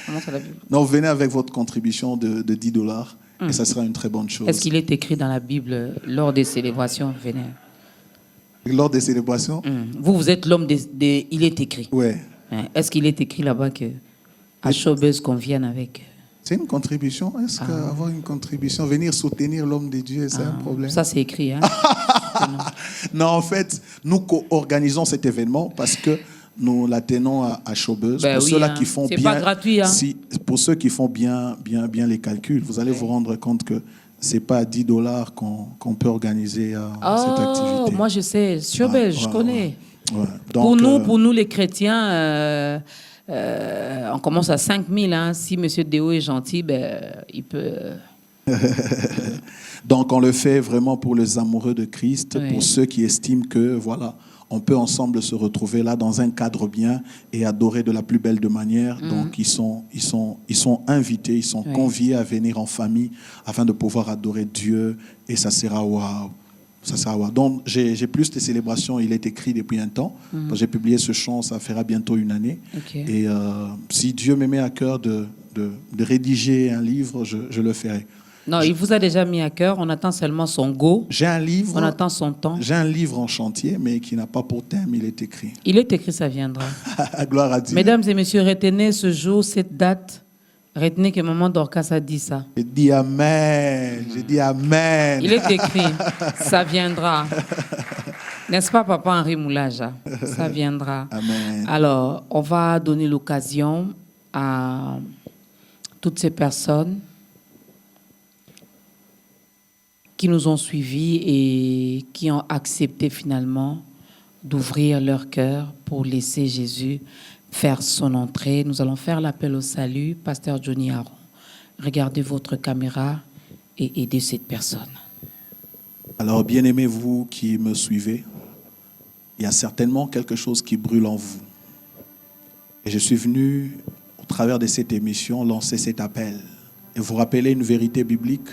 On montre la Bible. Non, venez avec votre contribution de $10 et ça sera une très bonne chose. Est-ce qu'il est écrit dans la Bible lors des célébrations? Venez. Lors des célébrations. Vous êtes l'homme il est écrit. Ouais. Est-ce qu'il est écrit là-bas que à Showbuzz qu'on vienne avec? C'est une contribution. Est-ce qu'avoir une contribution, venir soutenir l'homme de Dieu, c'est un problème? Ça, c'est écrit. Hein? Non, en fait, nous organisons cet événement parce que nous la tenons à Showbuzz. Pour ceux-là qui font bien. C'est pas gratuit. Hein? Pour ceux qui font bien les calculs, vous allez vous rendre compte que c'est pas à $10 qu'on peut organiser cette activité. Moi, je sais. Showbuzz, je connais. Ouais. Donc, pour nous, les chrétiens, on commence à 5 000. Hein. Si M. Déo est gentil, il peut... Donc, on le fait vraiment pour les amoureux de Christ, pour ceux qui estiment que, voilà, on peut ensemble se retrouver là dans un cadre bien et adorer de la plus belle de manière. Donc ils sont invités, ils sont conviés à venir en famille afin de pouvoir adorer Dieu et ça sera waouh. Ça sera waouh. Donc j'ai plus de célébrations, il est écrit depuis un temps. J'ai publié ce chant, ça fera bientôt 1 année. Et si Dieu me met à cœur de rédiger un livre, je le ferai. Non, il vous a déjà mis à cœur, on attend seulement son go. J'ai un livre. On attend son temps. J'ai un livre en chantier, mais qui n'a pas pour thème, il est écrit. Il est écrit, ça viendra. Gloire à Dieu. Mesdames et messieurs, retenez ce jour, cette date. Retenez que maman Dorcas a dit ça. J'ai dit Amen. J'ai dit Amen. Il est écrit, ça viendra. N'est-ce pas, papa Henri Moulaja? Ça viendra. Amen. Alors, on va donner l'occasion à toutes ces personnes qui nous ont suivis et qui ont accepté finalement d'ouvrir leur cœur pour laisser Jésus faire son entrée. Nous allons faire l'appel au salut. Pasteur Johnny Aron, regardez votre caméra et aidez cette personne. Alors, bien-aimés, vous qui me suivez, il y a certainement quelque chose qui brûle en vous. Et je suis venu, au travers de cette émission, lancer cet appel. Et vous rappeler une vérité biblique.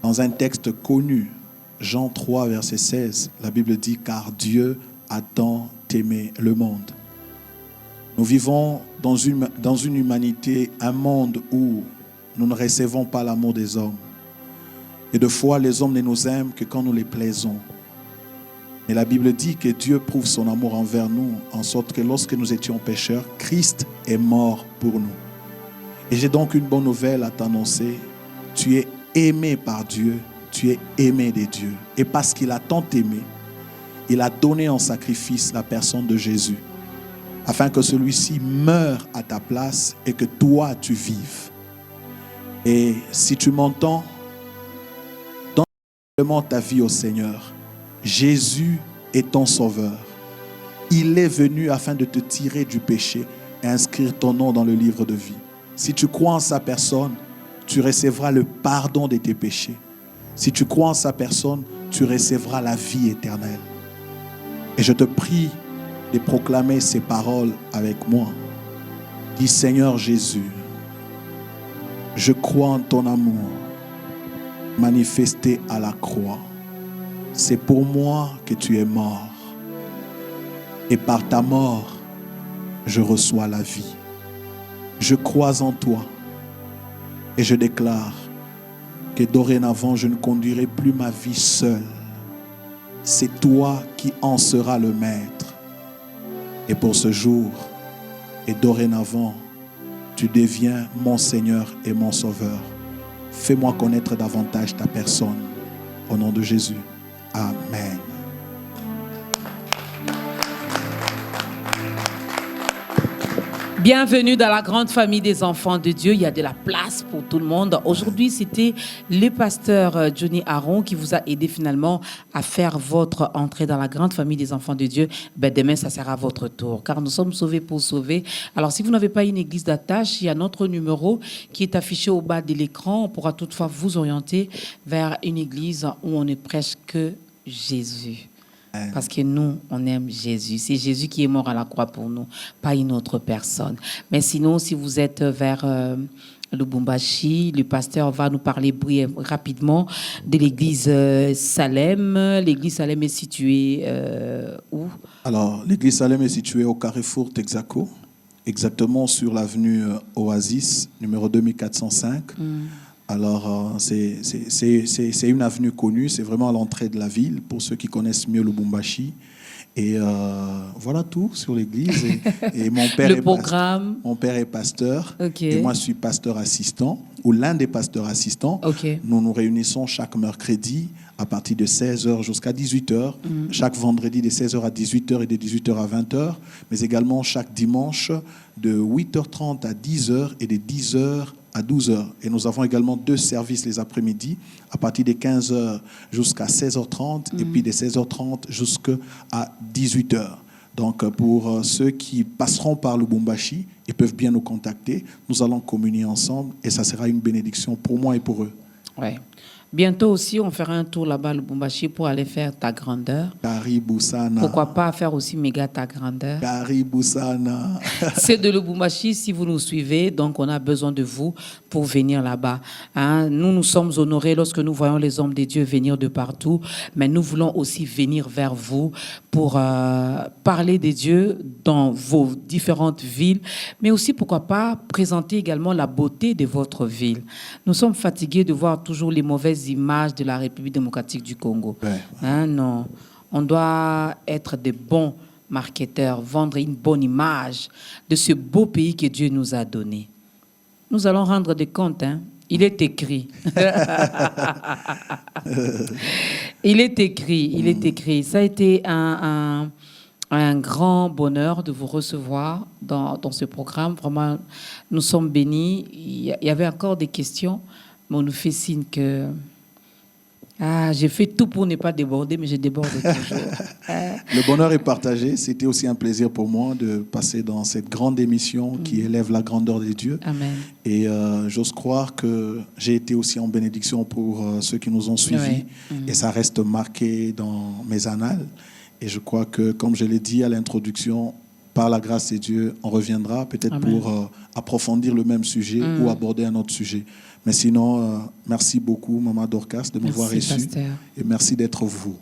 Dans un texte connu, Jean 3, verset 16, la Bible dit « Car Dieu a tant aimé le monde ». Nous vivons dans une humanité, un monde où nous ne recevons pas l'amour des hommes. Et de fois, les hommes ne nous aiment que quand nous les plaisons. Mais la Bible dit que Dieu prouve son amour envers nous, en sorte que lorsque nous étions pécheurs, Christ est mort pour nous. Et j'ai donc une bonne nouvelle à t'annoncer. Tu es aimé par Dieu, tu es aimé des dieux. Et parce qu'il a tant aimé, il a donné en sacrifice la personne de Jésus, afin que celui-ci meure à ta place et que toi, tu vives. Et si tu m'entends, donne simplement ta vie au Seigneur. Jésus est ton sauveur. Il est venu afin de te tirer du péché et inscrire ton nom dans le livre de vie. Si tu crois en sa personne, tu recevras le pardon de tes péchés. Si tu crois en sa personne, tu recevras la vie éternelle. Et je te prie de proclamer ces paroles avec moi. Dis, Seigneur Jésus, je crois en ton amour manifesté à la croix. C'est pour moi que tu es mort. Et par ta mort, je reçois la vie. Je crois en toi. Et je déclare que dorénavant, je ne conduirai plus ma vie seul. C'est toi qui en seras le maître. Et pour ce jour, et dorénavant, tu deviens mon Seigneur et mon Sauveur. Fais-moi connaître davantage ta personne. Au nom de Jésus. Amen. Bienvenue dans la grande famille des enfants de Dieu. Il y a de la place pour tout le monde. Aujourd'hui, c'était le pasteur Johnny Aron qui vous a aidé finalement à faire votre entrée dans la grande famille des enfants de Dieu. Demain, ça sera votre tour, car nous sommes sauvés pour sauver. Alors, si vous n'avez pas une église d'attache, il y a notre numéro qui est affiché au bas de l'écran. On pourra toutefois vous orienter vers une église où on ne prêche que Jésus. Parce que nous, on aime Jésus. C'est Jésus qui est mort à la croix pour nous, pas une autre personne. Mais sinon, si vous êtes vers Lubumbashi, le pasteur va nous parler rapidement de l'église Salem. L'église Salem est située où? Alors, l'église Salem est située au Carrefour Texaco, exactement sur l'avenue Oasis, numéro 2405. Alors, c'est une avenue connue, c'est vraiment à l'entrée de la ville, pour ceux qui connaissent mieux Lubumbashi. Et voilà tout sur l'église. Et mon père mon père est pasteur, et moi je suis pasteur assistant, ou l'un des pasteurs assistants. Nous nous réunissons chaque mercredi à partir de 16h jusqu'à 18h, chaque vendredi de 16h à 18h et de 18h à 20h, mais également chaque dimanche de 8h30 à 10h et de 10h à 12h. Et nous avons également 2 services les après-midi, à partir de 15h jusqu'à 16h30, et puis de 16h30 jusqu'à 18h. Donc, pour ceux qui passeront par Lubumbashi, ils peuvent bien nous contacter. Nous allons communier ensemble et ça sera une bénédiction pour moi et pour eux. Ouais. Bientôt aussi, on fera un tour là-bas, le Lubumbashi, pour aller faire ta grandeur. Karibu sana. Pourquoi pas faire aussi méga ta grandeur. Karibu sana. C'est de Lubumbashi, si vous nous suivez, donc on a besoin de vous pour venir là-bas. Hein? Nous sommes honorés lorsque nous voyons les hommes de Dieu venir de partout, mais nous voulons aussi venir vers vous pour parler de Dieu dans vos différentes villes, mais aussi, pourquoi pas, présenter également la beauté de votre ville. Nous sommes fatigués de voir toujours les mauvaises images de la République démocratique du Congo. Ouais. Hein, non, on doit être des bons marketeurs, vendre une bonne image de ce beau pays que Dieu nous a donné. Nous allons rendre des comptes, hein. Il est écrit. Il est écrit. Ça a été un grand bonheur de vous recevoir dans ce programme. Vraiment, nous sommes bénis. Il y avait encore des questions, mais on nous fait signe que... j'ai fait tout pour ne pas déborder, mais je déborde toujours. Le bonheur est partagé. C'était aussi un plaisir pour moi de passer dans cette grande émission qui élève la grandeur de Dieu. Amen. Et j'ose croire que j'ai été aussi en bénédiction pour ceux qui nous ont suivis. Et ça reste marqué dans mes annales. Et je crois que, comme je l'ai dit à l'introduction, par la grâce de Dieu, on reviendra peut-être pour approfondir le même sujet ou aborder un autre sujet. Mais sinon, merci beaucoup, Maman Dorcas, de m'avoir reçu. Pasteur. Et merci d'être vous.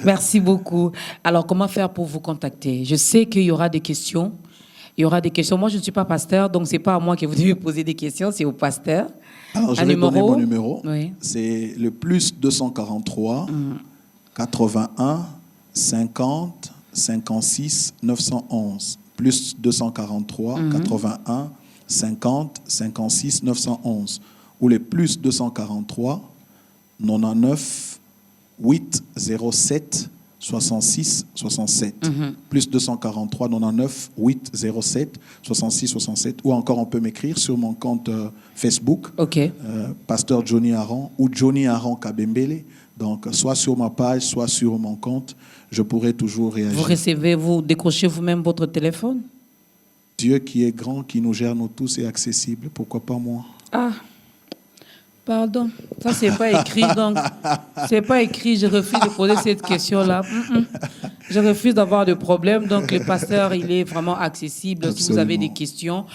Merci beaucoup. Alors, comment faire pour vous contacter? Je sais qu'il y aura des questions. Moi, je ne suis pas pasteur, donc ce n'est pas à moi que vous devez poser des questions, c'est au pasteur. Alors, je vais donner mon numéro. Oui. C'est le plus 243 81 50 56 911. Plus 243 81 50 56 911. Ou les plus 243 99 8 07 66 67. Plus 243 99 8 07 66 67. Ou encore, on peut m'écrire sur mon compte Facebook, Pasteur Johnny Aron ou Johnny Aron Kabembele. Donc, soit sur ma page, soit sur mon compte, je pourrai toujours réagir. Vous décrochez vous-même votre téléphone? Dieu qui est grand, qui nous gère nous tous, est accessible. Pourquoi pas moi? Pardon, ça c'est pas écrit, donc c'est pas écrit. Je refuse de poser cette question-là. Je refuse d'avoir de problème. Donc le pasteur, il est vraiment accessible. Absolument. Si vous avez des questions,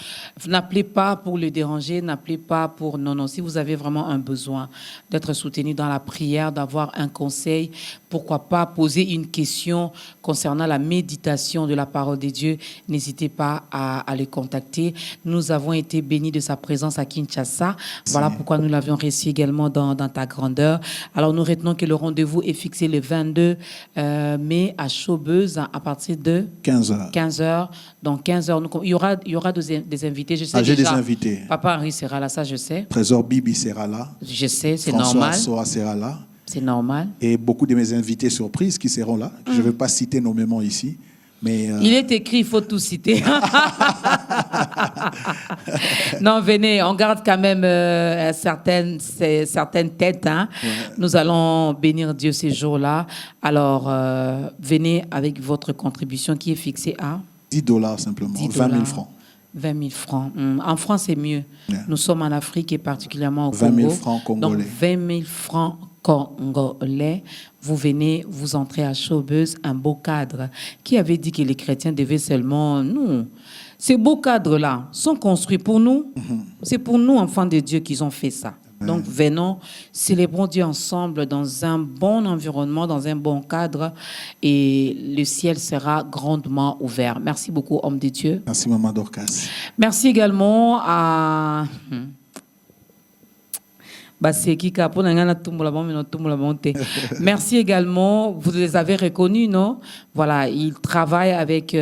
n'appelez pas pour le déranger, n'appelez pas pour... Non. Si vous avez vraiment un besoin d'être soutenu dans la prière, d'avoir un conseil, pourquoi pas poser une question concernant la méditation de la parole de Dieu, n'hésitez pas à le contacter. Nous avons été bénis de sa présence à Kinshasa. Voilà pourquoi nous l'avions reçu également dans ta grandeur. Alors nous retenons que le rendez-vous est fixé le 22 mai à Chaubeuse à partir de 15h. 15h. Donc 15h, il y aura des invités. Je sais j'ai déjà, des invités. Papa Henri sera là, ça je sais. Trésor Bibi sera là. Je sais, c'est François normal. Soa sera là. C'est normal. Et beaucoup de mes invités surprises qui seront là. Je ne vais pas citer nommément ici. Mais il est écrit, il faut tout citer. Non, venez, on garde quand même certaines têtes. Hein. Ouais. Nous allons bénir Dieu ces jours-là. Alors, venez avec votre contribution qui est fixée à $10 simplement, 20 000 francs. 20 000 francs. En France, c'est mieux. Yeah. Nous sommes en Afrique et particulièrement au 20 Congo. 000 francs congolais. Donc, 20 000 francs congolais. Vous venez, vous entrez à Chaubeuse, un beau cadre. Qui avait dit que les chrétiens devaient seulement... Non. Ces beaux cadres-là sont construits pour nous. C'est pour nous, enfants de Dieu, qu'ils ont fait ça. Donc, venons, célébrons Dieu ensemble dans un bon environnement, dans un bon cadre, et le ciel sera grandement ouvert. Merci beaucoup, homme de Dieu. Merci, Maman Dorcas. Merci également à... Merci également, vous les avez reconnus, non? Voilà, il travaille avec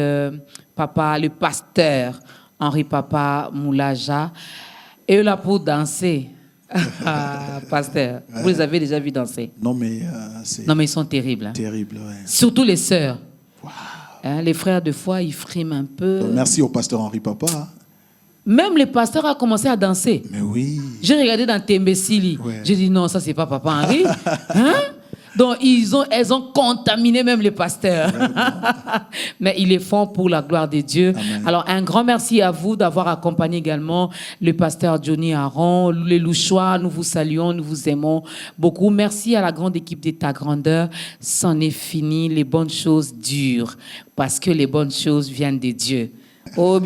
papa, le pasteur Henri Papa Moulaja, et là pour danser. Pasteur, vous les avez déjà vus danser? Non, mais ils sont terribles. Hein. Terrible, ouais. Surtout les sœurs. Wow. Hein, les frères, de fois, ils friment un peu. Donc, merci au pasteur Henri Papa. Hein. Même le pasteur a commencé à danser. Mais oui. J'ai regardé dans Tembesili. Ouais. J'ai dit non, ça c'est pas Papa Henri. Hein? Donc, elles ont contaminé même les pasteurs. Mais il est fort pour la gloire de Dieu. Amen. Alors, un grand merci à vous d'avoir accompagné également le pasteur Johnny Aaron, les Louchois. Nous vous saluons, nous vous aimons beaucoup. Merci à la grande équipe de Ta Grandeur. C'en est fini. Les bonnes choses durent parce que les bonnes choses viennent de Dieu. Vous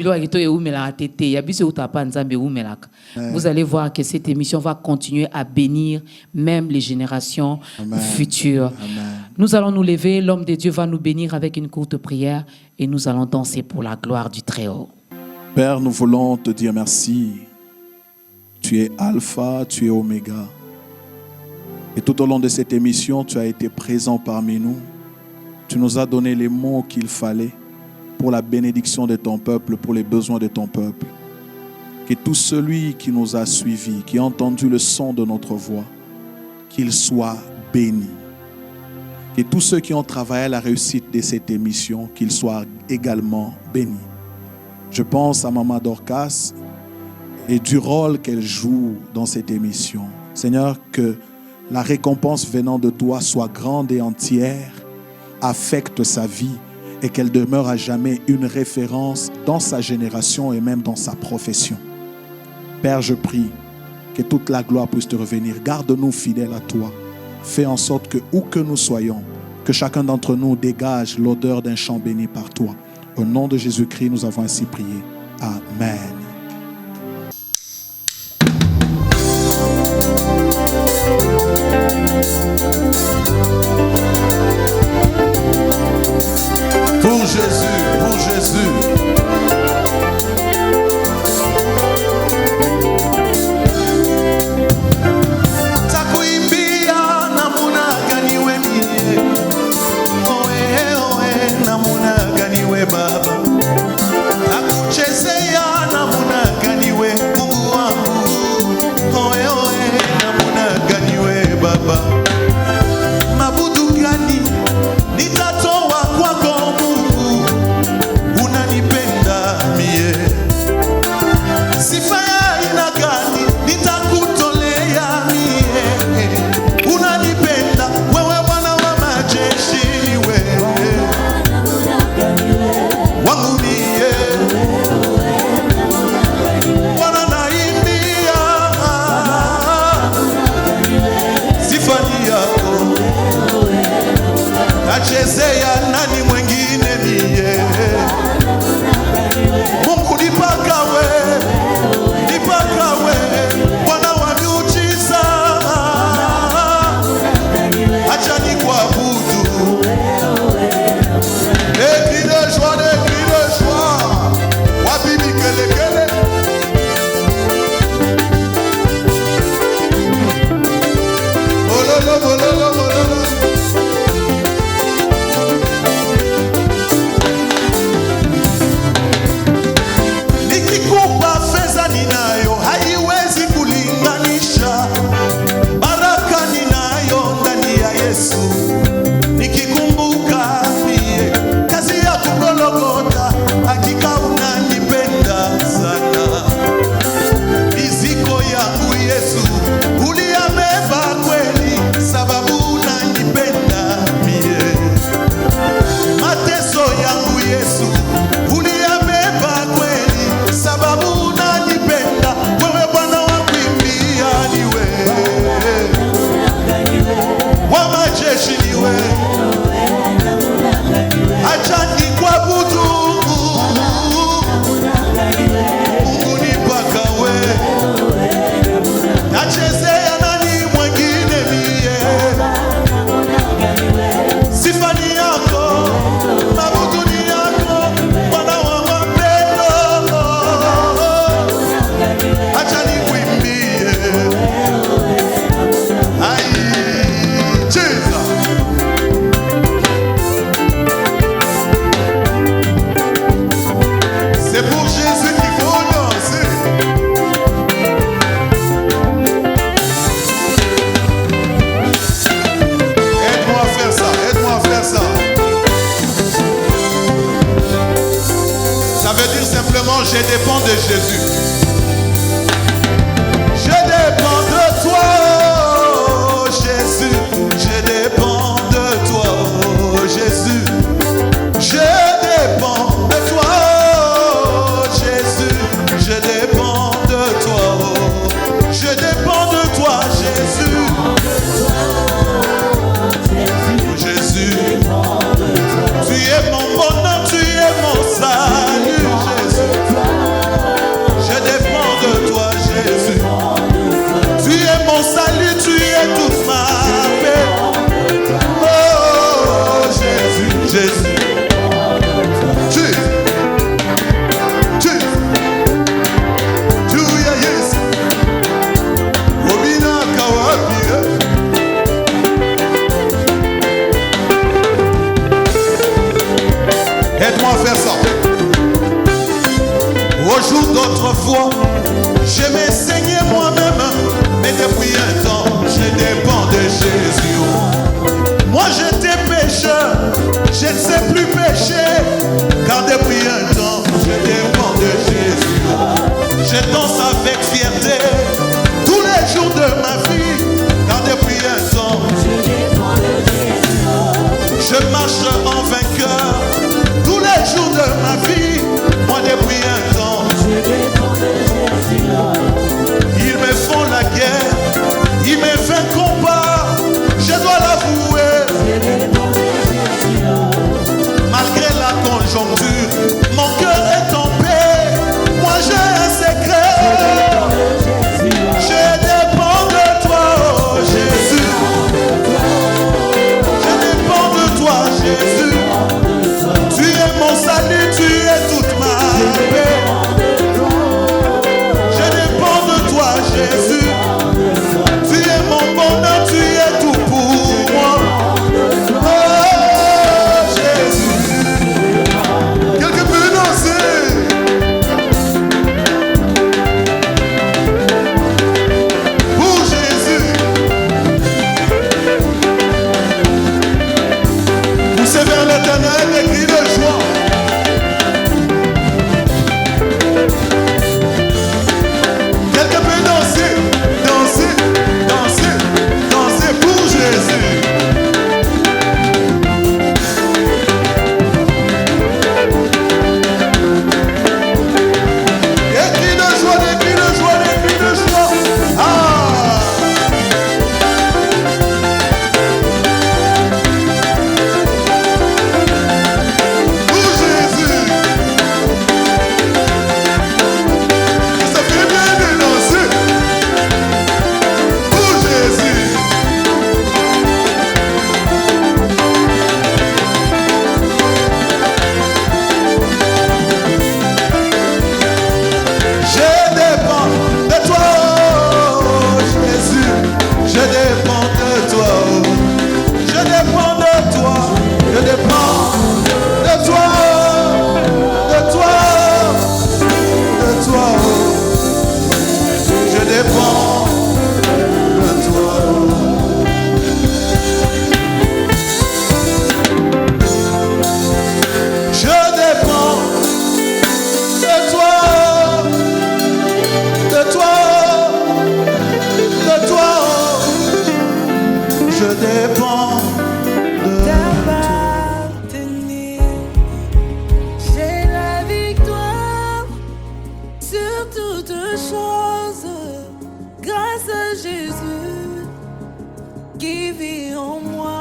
allez voir que cette émission va continuer à bénir même les générations Amen. futures. Amen. Nous allons nous lever, l'homme de Dieu va nous bénir avec une courte prière et nous allons danser pour la gloire du Très-Haut. Père, nous voulons te dire merci. Tu es Alpha, tu es Oméga. Et tout au long de cette émission, tu as été présent parmi nous. Tu nous as donné les mots qu'il fallait pour la bénédiction de ton peuple, pour les besoins de ton peuple. Que tout celui qui nous a suivis, qui a entendu le son de notre voix, qu'il soit béni. Que tous ceux qui ont travaillé à la réussite de cette émission, qu'ils soient également bénis. Je pense à Maman Dorcas et du rôle qu'elle joue dans cette émission. Seigneur, que la récompense venant de toi soit grande et entière, affecte sa vie, et qu'elle demeure à jamais une référence dans sa génération et même dans sa profession. Père, je prie que toute la gloire puisse te revenir. Garde-nous fidèles à toi. Fais en sorte que, où que nous soyons, que chacun d'entre nous dégage l'odeur d'un chant béni par toi. Au nom de Jésus-Christ, nous avons ainsi prié. Amen. Pour Jésus, pour Jésus. Takuimbia namuna gani we mie. Oe namuna gani we baba. Takuchezea namuna gani we Mungu wangu. Oe namuna gani we baba. Mabudu gani nitatoa kwako Mungu, unanipenda mie. Sifa ya aina gani nitakutolea mie, unanipenda wewe Bwana wa majeshi, ni wewe wangu mie. Bwana naimbia sifa ni yako, nachezea nani mwengine mie. Mungu nipaka we Bwana wa miujiza, acha nikuabudu. Des cris de joie, wapi mikelekele. Bololo, bololo, bololo. Nikikupa fedha ninayo haiwezi kulinganisha baraka ninayo ndani ya Yesu. Nikikumbuka mie kazi yako Golgotha, hakika unanipenda sana. Mizigo yangu Yesu uliyabeba kweli, sababu unanipenda mie. Mateso yangu Yesu uliyabeba kweli, sababu unanipenda. Wewe Bwana wa kuimbia, ni wewe wa majeshi, ni wewe. Acha nikuabudu Mungu, nipaka wewe, nachezea nani mwengine mie. Sifa ni yako, mabudu ni yako, Bwana wa mapendo. Acha nikuimbie. Ai, Jesus. C'est pour Jésus qu'il faut danser. Aide-moi à faire ça, aide-moi à faire ça. Ça veut dire simplement, je dépends de Jésus. Je dépends de toi, oh Jésus. Je dépends Autrefois, j'aimais saigner moi-même, mais depuis un temps, je dépends de Jésus. Moi j'étais pécheur, je ne sais plus pécher, car depuis un temps, je dépends de Jésus. Je danse avec fierté tous les jours de ma vie, car depuis un temps, je marche en vainqueur tous les jours de ma vie. Moi depuis un temps, ils me font la guerre, ils me font combat, je dois l'avouer. Malgré la conjoncture, mon cœur est en paix. Moi j'ai un secret. Je dépends de toi, oh Jésus. Je dépends de toi, Jésus. Tu es mon salut, tu es toute ma paix. Je dépends de toi, Jésus. Tu es mon bonheur, tu es tout pour moi. Oh Jésus. Quelqu'un peut danser. Pour Jésus. Poussez vers l'éternel des cris de joie. Quelqu'un peut danser, danser, danser, danser pour Jésus. Des cris de joie, des cris de joie, des cris de joie. Ah! Pour Jésus. Ça fait bien de danser. Pour Jésus. Je dépends de toi, oh Jésus. Je dépends de toi. Je dépends de toi. Je dépends de toi. De toi. De toi. Je dépends de toi. Je dépends de toi. De toi. De toi. Je dépends de toi. t'appartenir. J'ai la victoire sur toute chose grâce à Jésus qui vit en moi.